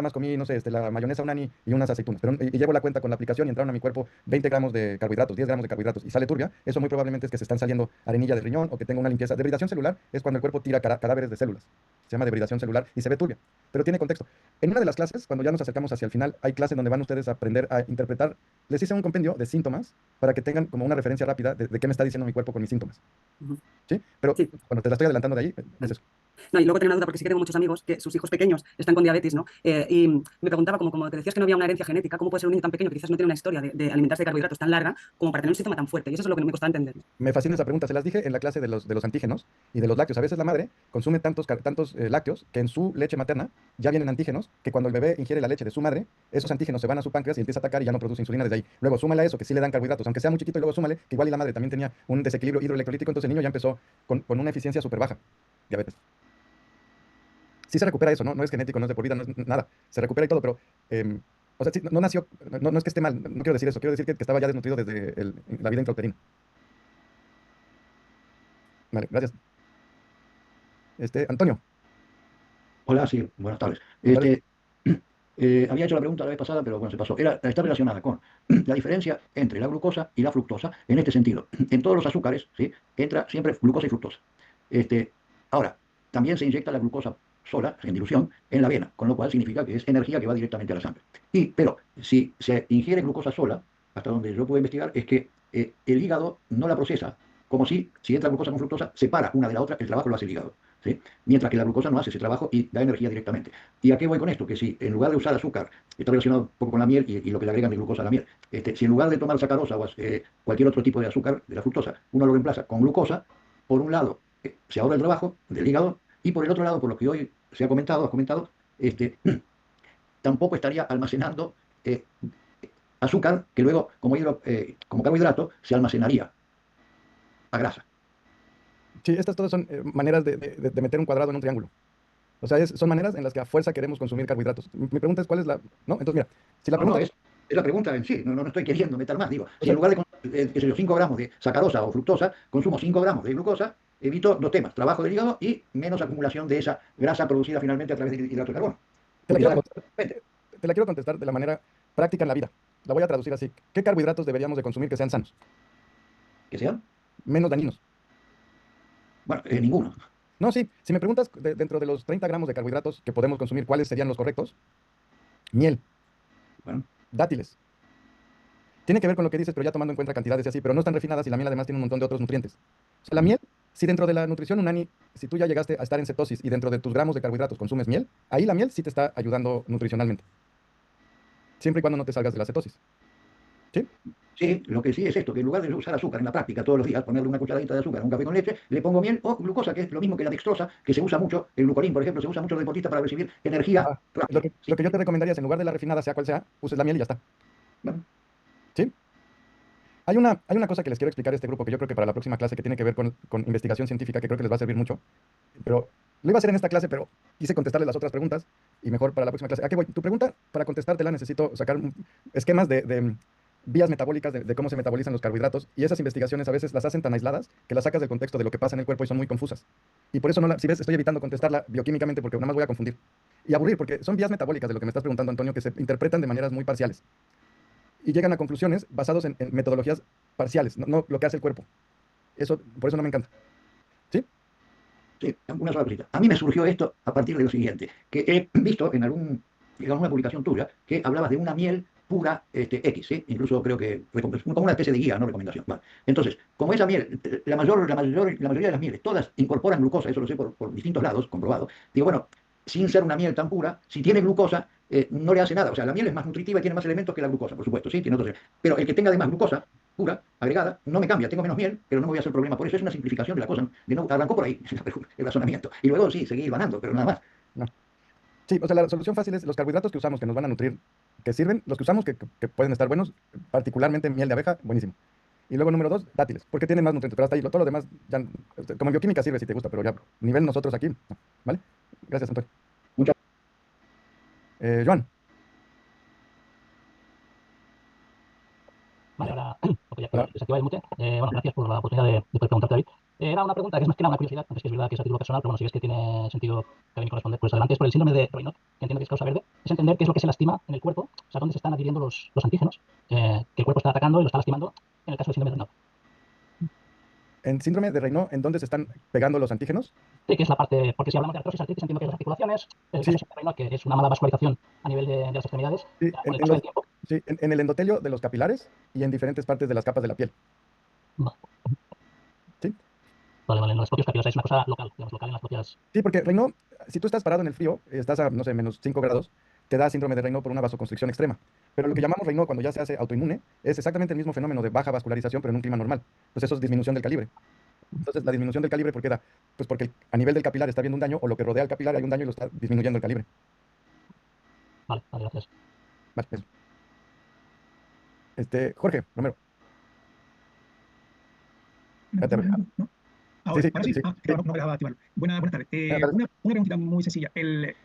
más comí, no sé, la mayonesa unani y unas aceitunas, pero, y llevo la cuenta con la aplicación y entraron a mi cuerpo 20 gramos de carbohidratos, 10 gramos de carbohidratos y sale turbia, eso muy probablemente es que se están saliendo arenilla de riñón o que tengo una limpieza. Debridación celular es cuando el cuerpo tira cadáveres de células. Se llama debridación celular y se ve turbia, pero tiene contexto. En una de las clases, cuando ya nos acercamos hacia el final, hay clases donde van ustedes a aprender a interpretar, les hice un compendio de síntomas para que tengan como una referencia rápida de qué me está diciendo mi cuerpo con mis síntomas. ujú. ¿Sí? Pero Sí. bueno, te la estoy adelantando de ahí, es eso. No, y luego tenía una duda, porque sí que tengo muchos amigos que sus hijos pequeños están con diabetes, ¿no? Y me preguntaba, como te decías que no había una herencia genética, ¿cómo puede ser un niño tan pequeño que quizás no tiene una historia de alimentarse de carbohidratos tan larga como para tener un síntoma tan fuerte? Y eso es lo que no me costaba entender. Me fascina esa pregunta, se las dije en la clase de los antígenos y de los lácteos. A veces la madre consume tantos lácteos que en su leche materna ya vienen antígenos, que cuando el bebé ingiere la leche de su madre, esos antígenos se van a su páncreas y empieza a atacar y ya no produce insulina desde ahí. Luego súmale a eso, que sí le dan carbohidratos, aunque sea muy chiquito, y luego súmale que igual y la madre también tenía un desequilibrio hidroelectrolítico, entonces el niño ya empezó con una eficiencia súper baja, diabetes. Sí se recupera eso, ¿no? No es genético, no es de por vida, no es nada. Se recupera y todo, pero, o sea, sí, no nació, no es que esté mal, no quiero decir eso, quiero decir que estaba ya desnutrido desde la vida intrauterina. Vale, gracias. Antonio, Hola, sí, buenas tardes. ¿cuál es? Había hecho la pregunta la vez pasada, pero bueno, se pasó. Está relacionada con la diferencia entre la glucosa y la fructosa en este sentido. En todos los azúcares, ¿sí? Entra siempre glucosa y fructosa. Este, ahora, también se inyecta la glucosa sola, en dilución, en la vena, con lo cual significa que es energía que va directamente a la sangre. Pero si se ingiere glucosa sola, hasta donde yo puedo investigar, es que el hígado no la procesa, como si entra glucosa con fructosa, separa una de la otra, el trabajo lo hace el hígado. ¿Sí? Mientras que la glucosa no hace ese trabajo y da energía directamente. ¿Y a qué voy con esto? Que si en lugar de usar azúcar, está relacionado un poco con la miel y lo que le agregan de glucosa a la miel, si en lugar de tomar sacarosa o cualquier otro tipo de azúcar de la fructosa, uno lo reemplaza con glucosa, por un lado se ahorra el trabajo del hígado y por el otro lado, por lo que hoy has comentado, tampoco estaría almacenando azúcar que luego, como carbohidrato, se almacenaría a grasa. Sí, estas todas son maneras de meter un cuadrado en un triángulo. O sea, son maneras en las que a fuerza queremos consumir carbohidratos. Mi pregunta es cuál es la. ¿No? Entonces, mira, si la No, no, pregunta. es la pregunta en sí, no estoy queriendo meter más. Digo, O si en sea, lugar de consumir, qué sé yo, 5 gramos de sacarosa o fructosa, consumo 5 gramos de glucosa, evito dos temas, trabajo del hígado y menos acumulación de esa grasa producida finalmente a través del hidrato de carbono. te la Porque quiero ya contestar, te la quiero contestar de la manera práctica en la vida. La voy a traducir así. ¿Qué carbohidratos deberíamos de consumir que sean sanos? que sean, Menos dañinos. bueno, ninguno. No, sí. Si me preguntas dentro de los 30 gramos de carbohidratos que podemos consumir, ¿cuáles serían los correctos? Miel, Bueno, dátiles. Tiene que ver con lo que dices, pero ya tomando en cuenta cantidades y así, pero no están refinadas y la miel además tiene un montón de otros nutrientes. O sea, la miel, si dentro de la nutrición unani, si tú ya llegaste a estar en cetosis y dentro de tus gramos de carbohidratos consumes miel, ahí la miel sí te está ayudando nutricionalmente, siempre y cuando no te salgas de la cetosis. ¿Sí? sí, lo que sí es esto, que en lugar de usar azúcar en la práctica todos los días, ponerle una cucharadita de azúcar a un café con leche, le pongo miel o glucosa, que es lo mismo que la dextrosa, que se usa mucho, el glucorín, por ejemplo, se usa mucho en los deportistas para recibir energía Ajá. Lo rápida. que, Sí, lo que yo te recomendaría es, en lugar de la refinada, sea cual sea, uses la miel y ya está. bueno, ¿Sí? Hay una cosa que les quiero explicar a este grupo que yo creo que para la próxima clase que tiene que ver con investigación científica, que creo que les va a servir mucho, pero Lo iba a hacer en esta clase, pero quise contestarle las otras preguntas y mejor para la próxima clase. ¿A qué voy? Tu pregunta, para contestártela, necesito sacar esquemas de vías metabólicas de cómo se metabolizan los carbohidratos, y esas investigaciones a veces las hacen tan aisladas que las sacas del contexto de lo que pasa en el cuerpo y son muy confusas. Y por eso, si ves, estoy evitando contestarla bioquímicamente porque nada más voy a confundir y aburrir, porque son vías metabólicas de lo que me estás preguntando, Antonio, que se interpretan de maneras muy parciales y llegan a conclusiones basadas en metodologías parciales, no lo que hace el cuerpo. Por eso no me encanta. ¿Sí? Sí, una sola cosita. A mí me surgió esto a partir de lo siguiente, que he visto en digamos, una publicación tuya que hablabas de una miel pura X, ¿sí? Incluso creo que fue como una especie de guía, no recomendación. Vale. Entonces, como esa miel, la mayoría de las mieles, todas incorporan glucosa, eso lo sé por distintos lados, comprobado. Digo, bueno, sin ser una miel tan pura, si tiene glucosa, no le hace nada. O sea, la miel es más nutritiva y tiene más elementos que la glucosa, por supuesto, ¿sí? Tiene otros, pero el que tenga además glucosa pura, agregada, no me cambia, tengo menos miel, pero no me voy a hacer problema por eso. Es una simplificación de la cosa. Arrancó por ahí el razonamiento. Y luego sí, seguir ganando, pero nada más. No. Sí, o sea, la solución fácil es los carbohidratos que usamos, que nos van a nutrir, que sirven, los que usamos, que pueden estar buenos, particularmente miel de abeja, buenísimo. Y luego número 2, dátiles, porque tienen más nutrientes, pero hasta ahí, todo lo demás, ya, como en bioquímica sirve si te gusta, pero ya, nivel nosotros aquí, no, ¿vale? Gracias, Antonio. Muchas Joan. Vale, ahora ok, ya Hola. desactivar el mute. Bueno, gracias por la oportunidad de poder preguntarte, David. Era una pregunta que es más que nada una curiosidad, aunque sí que es verdad que es a título personal, pero bueno, si ves que tiene sentido académico responder, pues adelante. Es por el síndrome de Raynaud, que entiendo que es causa verde. Es entender qué es lo que se lastima en el cuerpo, o sea, dónde se están adhiriendo los antígenos que el cuerpo está atacando y lo está lastimando en el caso del síndrome de Raynaud. En síndrome de Raynaud, ¿en dónde se están pegando los antígenos? Sí, que es la parte, porque si hablamos de artrosis, artritis, entiendo que es las articulaciones, el Sí. caso de Raynaud, que es una mala vascularización a nivel de las extremidades, Sí, con el paso del tiempo. sí, en el endotelio de los capilares y en diferentes partes de las capas de la piel. ¿Sí? Vale, en los propios capilares es una cosa local, digamos, local en las propias... Sí, porque Raynaud, si tú estás parado en el frío, estás a, no sé, menos 5 grados, te da síndrome de Raynaud por una vasoconstricción extrema. Pero lo que llamamos Raynaud cuando ya se hace autoinmune es exactamente el mismo fenómeno de baja vascularización, pero en un clima normal. Pues eso es disminución del calibre. Entonces, la disminución del calibre, ¿por qué da? Pues porque a nivel del capilar está habiendo un daño, o lo que rodea al capilar hay un daño y lo está disminuyendo el calibre. Vale, gracias. Vale, eso. Jorge Romero. Ya te abrí. No. Sí, sí, Ahora sí. sí, Claro, sí. no me dejaba activarlo. Buenas tardes. Buenas tardes. Una preguntita muy sencilla. El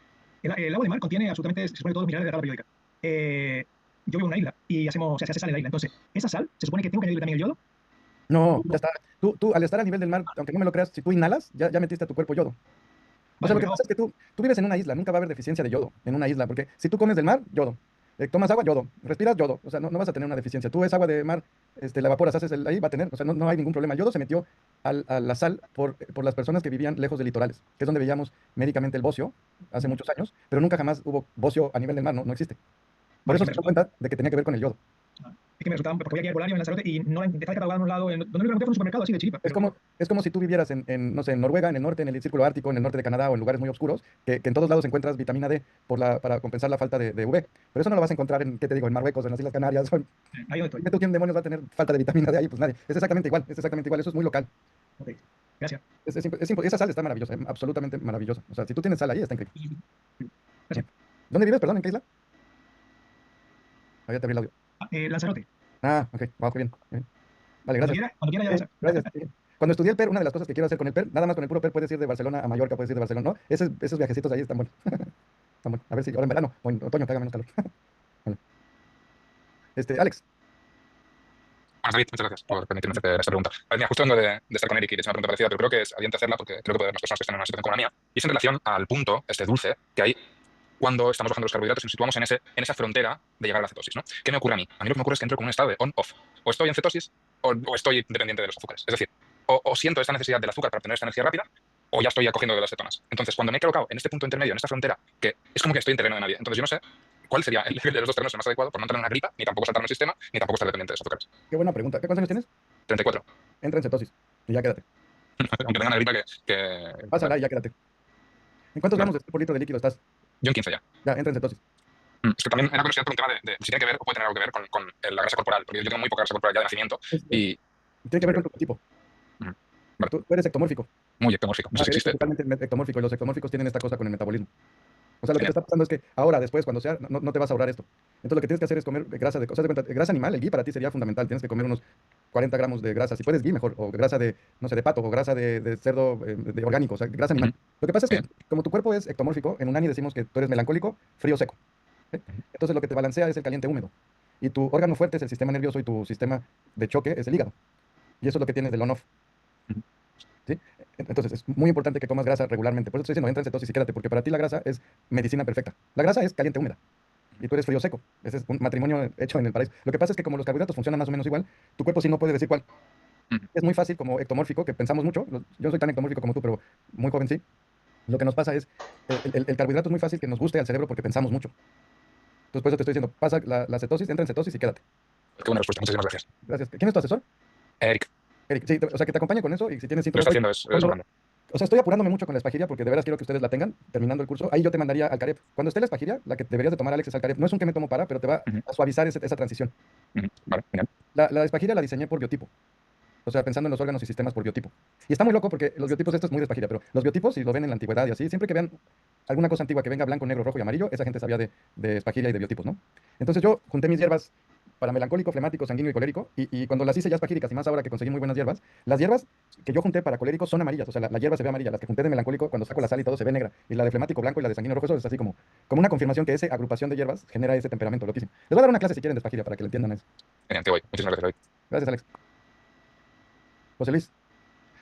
agua de mar contiene absolutamente, se supone, todos los minerales de la tabla periódica. Yo vivo en una isla y se hace sal en la isla. Entonces, ¿esa sal se supone que tengo que añadirle también el yodo? No, ya está. Tú, al estar a nivel del mar, aunque no me lo creas, si tú inhalas, ya metiste a tu cuerpo yodo. O sea, Vale, lo que pero pasa es que tú vives en una isla, nunca va a haber deficiencia de yodo en una isla, porque si tú comes del mar, yodo. Tomas agua, yodo. Respiras, yodo. O sea, no vas a tener una deficiencia. Tú ves agua de mar, la evaporas, ahí va a tener. O sea, no hay ningún problema. El yodo se metió a la sal por las personas que vivían lejos de litorales, que es donde veíamos médicamente el bocio hace muchos años, pero nunca jamás hubo bocio a nivel del mar, no existe. Por Vale, eso que se me dio cuenta de que tenía que ver con el yodo. es que me resultaba, porque voy aquí al Polario en Lanzarote y no está catalogado en un lado, donde me lo encontré fue un supermercado así de chiripa. Es como si tú vivieras no sé, en Noruega, en el norte, en el círculo ártico, en el norte de Canadá o en lugares muy oscuros, que en todos lados encuentras vitamina D para compensar la falta de UV. Pero eso no lo vas a encontrar ¿qué te digo? En Marruecos, en las Islas Canarias. Ahí donde estoy. ¿Tú quién demonios va a tener falta de vitamina D ahí? Pues nadie. Es exactamente igual. Eso es muy local. Ok, gracias. Esa sal está maravillosa, absolutamente maravillosa. O sea, si tú tienes sal ahí, está increíble. Gracias. ¿Dónde vives, perdón? ¿En qué isla? Ahí ya te abrí el audio. Lanzarote. Ah, ok. Wow, qué bien. Bien. Vale, gracias. Cuando quiera ya Sí, gracias. Sí. Cuando estudié el PER, una de las cosas que quiero hacer con el PER, nada más con el puro PER puedes ir de Barcelona a Mallorca, puedes ir de Barcelona, ¿no? Esos viajecitos ahí están buenos. Están buenos. A ver si ahora en verano o en otoño que haga menos calor. Vale. Alex. Bueno, David, muchas gracias por permitirme hacerte esta pregunta. Mira, justo vengo de estar con Eric y de hecho una pregunta parecida, pero creo que es adiante hacerla porque creo que puede haber más personas que están en una situación como la mía. Y es en relación al punto, dulce, que hay cuando estamos bajando los carbohidratos y nos situamos en esa frontera de llegar a la cetosis, ¿no? ¿Qué me ocurre a mí? A mí lo que me ocurre es que entro con un estado de on-off. O estoy en cetosis o estoy dependiente de los azúcares. Es decir, o siento esta necesidad del azúcar para obtener esta energía rápida, o ya estoy acogiendo de las cetonas. Entonces, cuando me he colocado en este punto intermedio, en esta frontera, que es como que estoy en terreno de nadie. Entonces, yo no sé cuál sería el de los dos terrenos el más adecuado por no tener una gripa, ni tampoco saltarme el sistema, ni tampoco estar dependiente de los azúcares. Qué buena pregunta. ¿Qué cuántos años tienes? 34. Entra en cetosis y ya quédate. Aunque tenga una gripa que... Pásala y ya quédate. ¿En cuántos gramos por litro de líquido estás? Yo en 15 ya. Ya, entra en cetosis. Es que también era curiosidad por un tema de si tiene que ver o puede tener algo que ver con la grasa corporal, porque yo tengo muy poca grasa corporal ya de nacimiento y... Tiene que ver con tu tipo. Vale. Tú eres ectomórfico. Muy ectomórfico. No sé si Eres existe. totalmente ectomórfico y los ectomórficos tienen esta cosa con el metabolismo. O sea, lo que te Genial. está pasando es que ahora, después, cuando sea, no te vas a ahorrar esto. Entonces, lo que tienes que hacer es comer grasa de grasa animal. El ghee para ti sería fundamental. Tienes que comer unos 40 gramos de grasa. Si puedes, ghee mejor, o grasa de, no sé, de pato, o grasa de cerdo de orgánico, o sea, grasa animal. Ujú. Lo que pasa es que, Bien. como tu cuerpo es ectomórfico, en Unani decimos que tú eres melancólico, frío, seco. ¿Sí? Entonces, lo que te balancea es el caliente húmedo. Y tu órgano fuerte es el sistema nervioso y tu sistema de choque es el hígado. Y eso es lo que tienes del on-off. Ujú. ¿Sí? Entonces, es muy importante que comas grasa regularmente. Por eso estoy diciendo, entra en cetosis y quédate, porque para ti la grasa es medicina perfecta. La grasa es caliente húmeda y tú eres frío seco. Ese es un matrimonio hecho en el paraíso. Lo que pasa es que como los carbohidratos funcionan más o menos igual, tu cuerpo sí no puede decir cuál. Ujú. Es muy fácil como ectomórfico, que pensamos mucho. Yo no soy tan ectomórfico como tú, pero muy joven sí. Lo que nos pasa es, el carbohidrato es muy fácil que nos guste al cerebro porque pensamos mucho. Entonces, por eso te estoy diciendo, pasa la cetosis, entra en cetosis y quédate. Qué buena respuesta, muchísimas gracias. Gracias. ¿Quién es tu asesor? Eric, Eric. Sí, o sea, que te acompañe con eso y si tienes lo síntomas. está Oye, haciendo, es cuando- estupendo. o sea, estoy apurándome mucho con la espagiria porque de veras quiero que ustedes la tengan terminando el curso. Ahí yo te mandaría al Carep. Cuando esté la espagiria, la que deberías de tomar, Alex, es al Carep. No es un que me tomo para, pero te va Ujú. a suavizar esa transición. Ujú. Vale, genial. La espagiria la diseñé por biotipo. O sea, pensando en los órganos y sistemas por biotipo. Y está muy loco porque los biotipos, esto es muy de espagiria, pero los biotipos, si lo ven en la antigüedad y así, siempre que vean alguna cosa antigua que venga blanco, negro, rojo y amarillo, esa gente sabía de espagiria y de biotipos, ¿no? Entonces yo junté mis hierbas para melancólico, flemático, sanguíneo y colérico, y cuando las hice ya espagíricas, y más ahora que conseguí muy buenas hierbas, las hierbas que yo junté para colérico son amarillas, o sea, la hierba se ve amarilla, las que junté de melancólico, cuando saco la sal y todo se ve negra, y la de flemático blanco y la de sanguíneo rojo, eso es así como una confirmación que esa agrupación de hierbas genera ese temperamento loquísimo. Les voy a dar una clase si quieren de espagiria para que lo entiendan eso. Genial, te voy. Muchísimas gracias, David. Gracias, Alex. José Luis.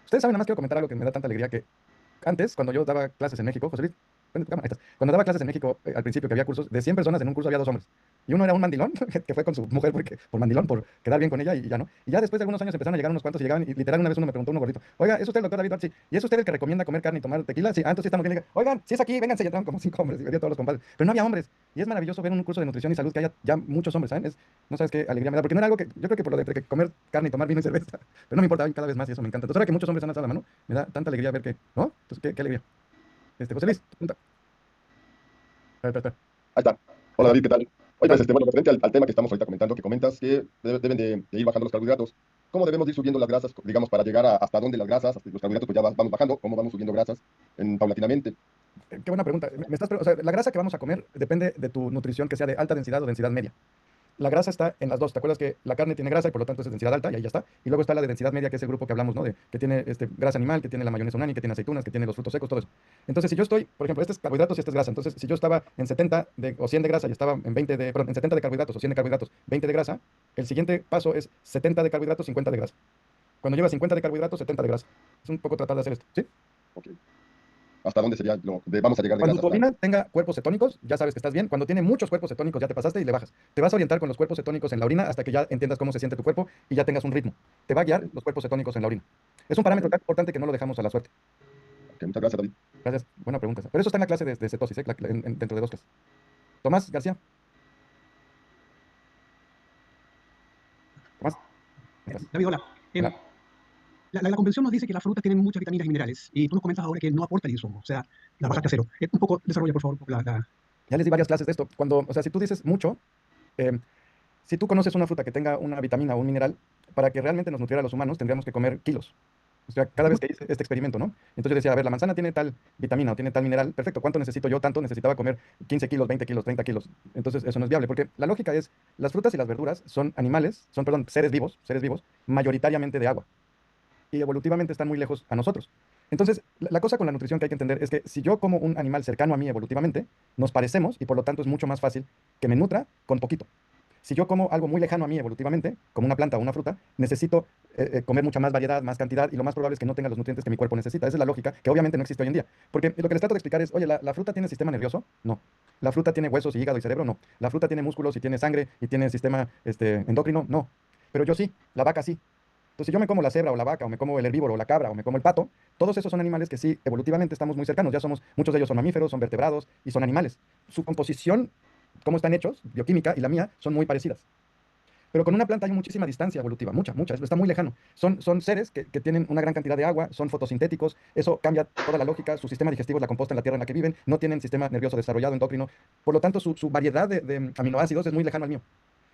Ustedes saben, nada más quiero comentar algo que me da tanta alegría que antes, cuando yo daba clases en México, José Luis, ven, cámara, ahí estás. Cuando daba clases en México, al principio que había cursos, de 100 personas en un curso había 2 hombres. Y uno era un mandilón, que fue con su mujer por mandilón, por quedar bien con ella y ya no. Y ya después de algunos años empezaron a llegar unos cuantos y llegaban y literal una vez uno me preguntó, uno gordito, oiga, ¿es usted el doctor David Duarte? Sí. ¿Y es usted el que recomienda comer carne y tomar tequila? Sí, entonces sí estamos bien. Le dije, oigan, si es aquí, vénganse, y entraron como 5 hombres y veía todos los compadres. Pero no había hombres. Y es maravilloso ver un curso de nutrición y salud que haya ya muchos hombres, ¿saben? No sabes qué alegría me da, porque no era algo que, yo creo que por lo de que comer carne y tomar vino y cerveza, pero no me importa, hay cada vez más y eso me encanta. Entonces ahora que muchos hombres han alzado la mano, me da tanta alegría ver que, ¿no? Entonces, qué alegría. José Luis, pregunta. Espera. Ahí está. Hola David, ¿qué tal? Oye, pues, bueno, referente al tema que estamos ahorita comentando, que comentas que deben de ir bajando los carbohidratos. ¿Cómo debemos ir subiendo las grasas, digamos, para llegar hasta dónde las grasas, hasta los carbohidratos, pues ya vamos bajando? ¿Cómo vamos subiendo grasas paulatinamente? Qué buena pregunta. O sea, la grasa que vamos a comer depende de tu nutrición, que sea de alta densidad o densidad media. La grasa está en las dos. ¿Te acuerdas que la carne tiene grasa y por lo tanto es de densidad alta y ahí ya está? Y luego está la de densidad media, que es el grupo que hablamos, ¿no? Que tiene grasa animal, que tiene la mayonesa unani, que tiene aceitunas, que tiene los frutos secos, todo eso. Entonces, si yo estoy, por ejemplo, este es carbohidratos y este es grasa. Entonces, si yo estaba en 70 o 100 de grasa y estaba en 20 de, perdón, en 70 de carbohidratos o 100 de carbohidratos, 20 de grasa, el siguiente paso es 70 de carbohidratos, 50 de grasa. Cuando lleva 50 de carbohidratos, 70 de grasa. Es un poco tratar de hacer esto, ¿sí? Ok. ¿Hasta dónde sería vamos a llegar de Cuando grasas? tu orina tenga cuerpos cetónicos, ya sabes que estás bien. Cuando tiene muchos cuerpos cetónicos, ya te pasaste y le bajas. Te vas a orientar con los cuerpos cetónicos en la orina hasta que ya entiendas cómo se siente tu cuerpo y ya tengas un ritmo. Te va a guiar los cuerpos cetónicos en la orina. Es un parámetro tan importante que no lo dejamos a la suerte. Ok, muchas gracias, David. Gracias. Buena pregunta. Pero eso está en la clase de cetosis, dentro de 2 clases. Tomás García. Tomás. Gracias. David, hola. Hola. La convención nos dice que las frutas tienen muchas vitaminas y minerales, y tú nos comentas ahora que no aporta el insumo, o sea, la bajaste a cero. Un poco, desarrolla, por favor, un poco Ya les di varias clases de esto. O sea, si tú dices mucho, si tú conoces una fruta que tenga una vitamina o un mineral, para que realmente nos nutriera a los humanos, tendríamos que comer kilos. O sea, cada vez que hice este experimento, ¿no? Entonces yo decía, a ver, la manzana tiene tal vitamina o tiene tal mineral, perfecto, ¿cuánto necesito yo? Tanto necesitaba comer 15 kilos, 20 kilos, 30 kilos. Entonces eso no es viable, porque la lógica es, las frutas y las verduras son animales, perdón, seres vivos, mayoritariamente de agua. Y evolutivamente están muy lejos a nosotros. Entonces, la cosa con la nutrición que hay que entender es que si yo como un animal cercano a mí evolutivamente, nos parecemos y por lo tanto es mucho más fácil que me nutra con poquito. Si yo como algo muy lejano a mí evolutivamente, como una planta o una fruta, necesito comer mucha más variedad, más cantidad, y lo más probable es que no tenga los nutrientes que mi cuerpo necesita. Esa es la lógica que obviamente no existe hoy en día. Porque lo que les trato de explicar es, oye, ¿la fruta tiene sistema nervioso? No. ¿La fruta tiene huesos y hígado y cerebro? No. ¿La fruta tiene músculos y tiene sangre y tiene sistema endocrino? No. Pero yo sí, la vaca sí. Entonces, si yo me como la cebra o la vaca, o me como el herbívoro o la cabra, o me como el pato, todos esos son animales que sí, evolutivamente estamos muy cercanos. Ya somos, muchos de ellos son mamíferos, son vertebrados y son animales. Su composición, cómo están hechos, bioquímica y la mía, son muy parecidas. Pero con una planta hay muchísima distancia evolutiva, mucha, está muy lejano. Son seres que tienen una gran cantidad de agua, son fotosintéticos, eso cambia toda la lógica, su sistema digestivo es la composta en la tierra en la que viven, no tienen sistema nervioso desarrollado, endocrino, por lo tanto su variedad de aminoácidos es muy lejano al mío.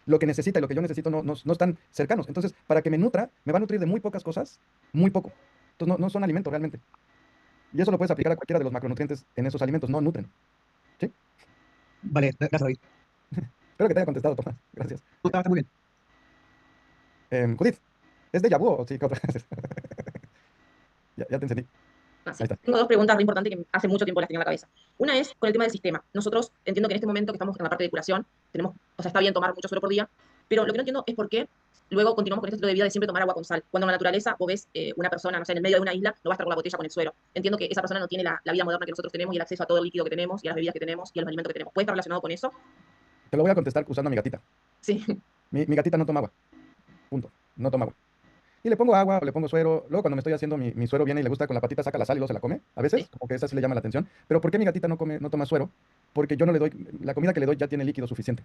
Lo que necesita y lo que yo necesito no están cercanos. Entonces, para que me nutra, me va a nutrir de muy pocas cosas, muy poco. Entonces, no son alimentos realmente. Y eso lo puedes aplicar a cualquiera de los macronutrientes en esos alimentos, no nutren. ¿Sí? Vale, gracias, David. Espero que te haya contestado, Tomás. Gracias. Está muy bien. Judith. ¿Es déjà vu o sí? Ya te entendí. Ah, sí. Ahí está. Tengo dos preguntas re importantes que hace mucho tiempo las tenía en la cabeza. Una es con el tema del sistema. Nosotros entiendo que en este momento que estamos en la parte de curación, tenemos, o sea, está bien tomar mucho suero por día, pero lo que no entiendo es por qué luego continuamos con este estilo de vida de siempre tomar agua con sal. Cuando en la naturaleza vos ves una persona, no sé, en el medio de una isla, no va a estar con la botella con el suero. Entiendo que esa persona no tiene la vida moderna que nosotros tenemos y el acceso a todo el líquido que tenemos y a las bebidas que tenemos y a los alimentos que tenemos. ¿Puede estar relacionado con eso? Te lo voy a contestar usando a mi gatita. Sí. Mi gatita no toma agua. Punto. No toma agua. Y le pongo agua o le pongo suero. Luego cuando me estoy haciendo mi suero viene y le gusta con la patita, saca la sal y luego se la come. A veces, Sí. como que esa sí le llama la atención. Pero ¿por qué mi gatita no toma suero? Porque yo no le doy, la comida que le doy ya tiene líquido suficiente.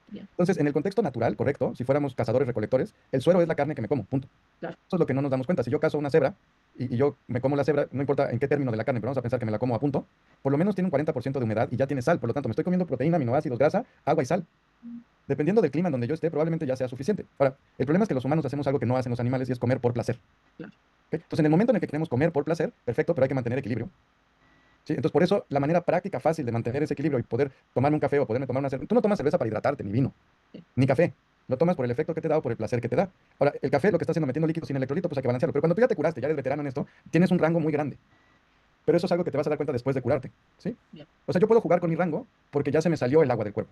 Bien. Entonces, en el contexto natural, correcto, si fuéramos cazadores recolectores, el suero es la carne que me como, punto. Claro. Eso es lo que no nos damos cuenta. Si yo cazo una cebra y yo me como la cebra, no importa en qué término de la carne, pero vamos a pensar que me la como a punto, por lo menos tiene un 40% de humedad y ya tiene sal. Por lo tanto, me estoy comiendo proteína, aminoácidos, grasa, agua y sal. Dependiendo del clima en donde yo esté, probablemente ya sea suficiente. Ahora, el problema es que los humanos hacemos algo que no hacen los animales y es comer por placer. Claro. ¿Ok? Entonces, en el momento en el que queremos comer por placer, perfecto, pero hay que mantener equilibrio. ¿Sí? Entonces, por eso, la manera práctica, fácil de mantener ese equilibrio y poder tomarme un café o poderme tomar una cerveza. Tú no tomas cerveza para hidratarte, ni vino, Sí. ni café. Lo tomas por el efecto que te da o por el placer que te da. Ahora, el café lo que está haciendo metiendo líquido sin electrolito, pues hay que balancearlo. Pero cuando tú ya te curaste, ya eres veterano en esto, tienes un rango muy grande. Pero eso es algo que te vas a dar cuenta después de curarte. ¿Sí? Bien. O sea, yo puedo jugar con mi rango porque ya se me salió el agua del cuerpo.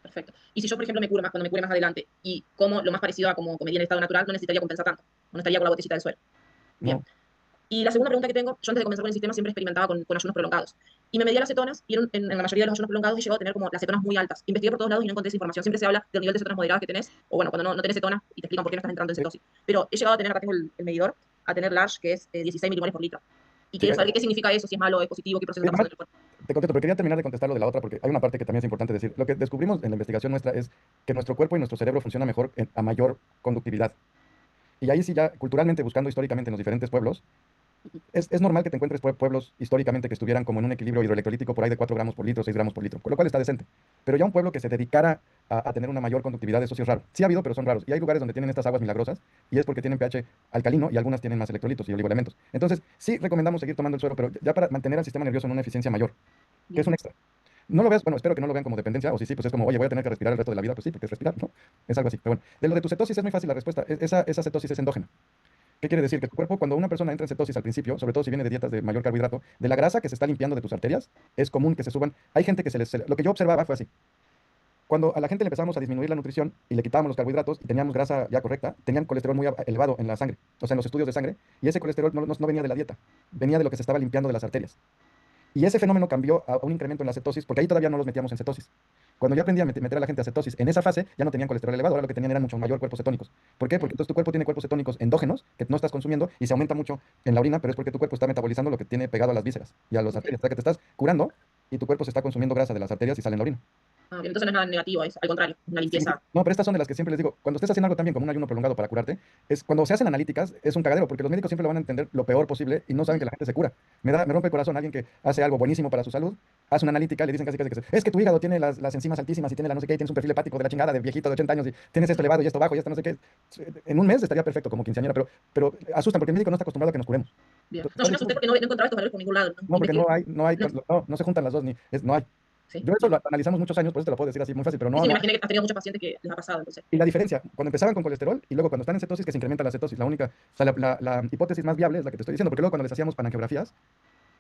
Perfecto. Y si yo, por ejemplo, me curo más, cuando me cure más adelante y como lo más parecido a como comería en estado natural, no necesitaría compensar tanto. No estaría con la botellita del suero. Bien. ¿No? Y la segunda pregunta que tengo, yo antes de comenzar con el sistema siempre experimentaba con ayunos prolongados. Y me medía las cetonas y en la mayoría de los ayunos prolongados he llegado a tener como las cetonas muy altas. Investigué por todos lados y no encontré esa información. Siempre se habla del nivel de cetonas moderadas que tenés, o bueno, cuando no tenés cetonas y te explican por qué no estás entrando en cetosis. Pero he llegado a tener, acá tengo el medidor, a tener large, que es 16 milimoles por litro. Y Sí, quiero saber qué significa eso, si es malo, es positivo, qué proceso está pasando en el cuerpo. te contesto, pero quería terminar de contestar lo de la otra porque hay una parte que también es importante decir. Lo que descubrimos en la investigación nuestra es que nuestro cuerpo y nuestro cerebro funcionan mejor a mayor conductividad. Y ahí sí ya, culturalmente, buscando históricamente en los diferentes pueblos, es normal que te encuentres pueblos históricamente que estuvieran como en un equilibrio hidroelectrolítico por ahí de 4 gramos por litro, 6 gramos por litro, con lo cual está decente. Pero ya un pueblo que se dedicara a tener una mayor conductividad, eso sí es raro. Sí ha habido, pero son raros. Y hay lugares donde tienen estas aguas milagrosas y es porque tienen pH alcalino y algunas tienen más electrolitos y oligoelementos. Entonces, sí recomendamos seguir tomando el suero, pero ya para mantener al sistema nervioso en una eficiencia mayor, que es un extra. No lo veas, bueno, espero que no lo vean como dependencia, o si sí, pues es como, oye, voy a tener que respirar el resto de la vida, pues sí, porque es respirar, ¿no? Es algo así. Pero bueno, de lo de tu cetosis es muy fácil la respuesta. Esa cetosis es endógena. ¿Qué quiere decir? Que tu cuerpo, cuando una persona entra en cetosis al principio, sobre todo si viene de dietas de mayor carbohidrato, de la grasa que se está limpiando de tus arterias, es común que se suban. Hay gente que lo que yo observaba fue así. Cuando a la gente le empezamos a disminuir la nutrición y le quitábamos los carbohidratos y teníamos grasa ya correcta, tenían colesterol muy elevado en la sangre, o sea, en los estudios de sangre, y ese colesterol no venía de la dieta, venía de lo que se estaba limpiando de las arterias. Y ese fenómeno cambió a un incremento en la cetosis, porque ahí todavía no los metíamos en cetosis. Cuando yo aprendí a meter a la gente a cetosis, en esa fase ya no tenían colesterol elevado, ahora lo que tenían eran mucho mayor cuerpos cetónicos. ¿Por qué? Porque entonces tu cuerpo tiene cuerpos cetónicos endógenos que no estás consumiendo y se aumenta mucho en la orina, pero es porque tu cuerpo está metabolizando lo que tiene pegado a las vísceras y a las arterias. O sea que te estás curando y tu cuerpo se está consumiendo grasa de las arterias y sale en la orina. Ah, bien, entonces no es nada negativo, es al contrario, una limpieza. No, pero estas son de las que siempre les digo, cuando estés haciendo algo también como un ayuno prolongado para curarte, es cuando se hacen analíticas, es un cagadero, porque los médicos siempre lo van a entender lo peor posible y no saben que la gente se cura. Me rompe el corazón alguien que hace algo buenísimo para su salud, hace una analítica, le dicen casi que es que tu hígado tiene las enzimas altísimas y tiene la no sé qué, y tienes un perfil hepático de la chingada de viejito de 80 años y tienes esto elevado y esto bajo y esto no sé qué. En un mes estaría perfecto como quinceañera, pero asustan porque el médico no está acostumbrado a que nos curemos. Bien. Entonces, No, yo me asusté porque no encontraba estos valores por ningún lado. no, porque Investigué. no se juntan las dos, no hay. Sí, Yo eso lo analizamos muchos años, por eso te lo puedo decir así muy fácil, pero sí, no, me no. imaginé que has tenido muchos pacientes que les ha pasado, entonces. Y la diferencia, cuando empezaban con colesterol y luego cuando están en cetosis, que se incrementa la cetosis, la única, o sea, la hipótesis más viable es la que te estoy diciendo, porque luego cuando les hacíamos panangiografías,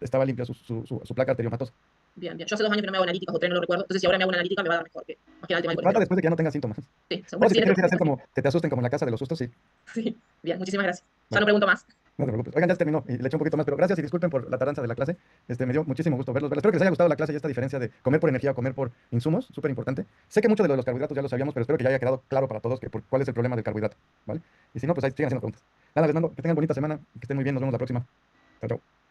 estaba limpia su placa arteriomatosa. Bien, bien. Yo hace 2 años que no me hago analíticas o 3, no lo recuerdo. Entonces, si ahora me hago una analítica, me va a dar mejor que más que nada el tema del Trata colesterol. después de que ya no tengas síntomas. Sí, O seguro si que sí, quieres ir a hacer como que te asusten como en la casa de los sustos, sí, Sí, bien, muchísimas gracias. Ya Bueno. no pregunto más. no te preocupes. Oigan, ya se terminó y le eché un poquito más, pero gracias y disculpen por la tardanza de la clase. Me dio muchísimo gusto verlos. Espero que les haya gustado la clase y esta diferencia de comer por energía o comer por insumos, súper importante. Sé que mucho de lo de los carbohidratos ya lo sabíamos, pero espero que ya haya quedado claro para todos cuál es el problema del carbohidrato, ¿vale? Y si no, pues ahí sigan haciendo preguntas. Nada, les mando que tengan bonita semana, que estén muy bien, nos vemos la próxima. Chao, chao.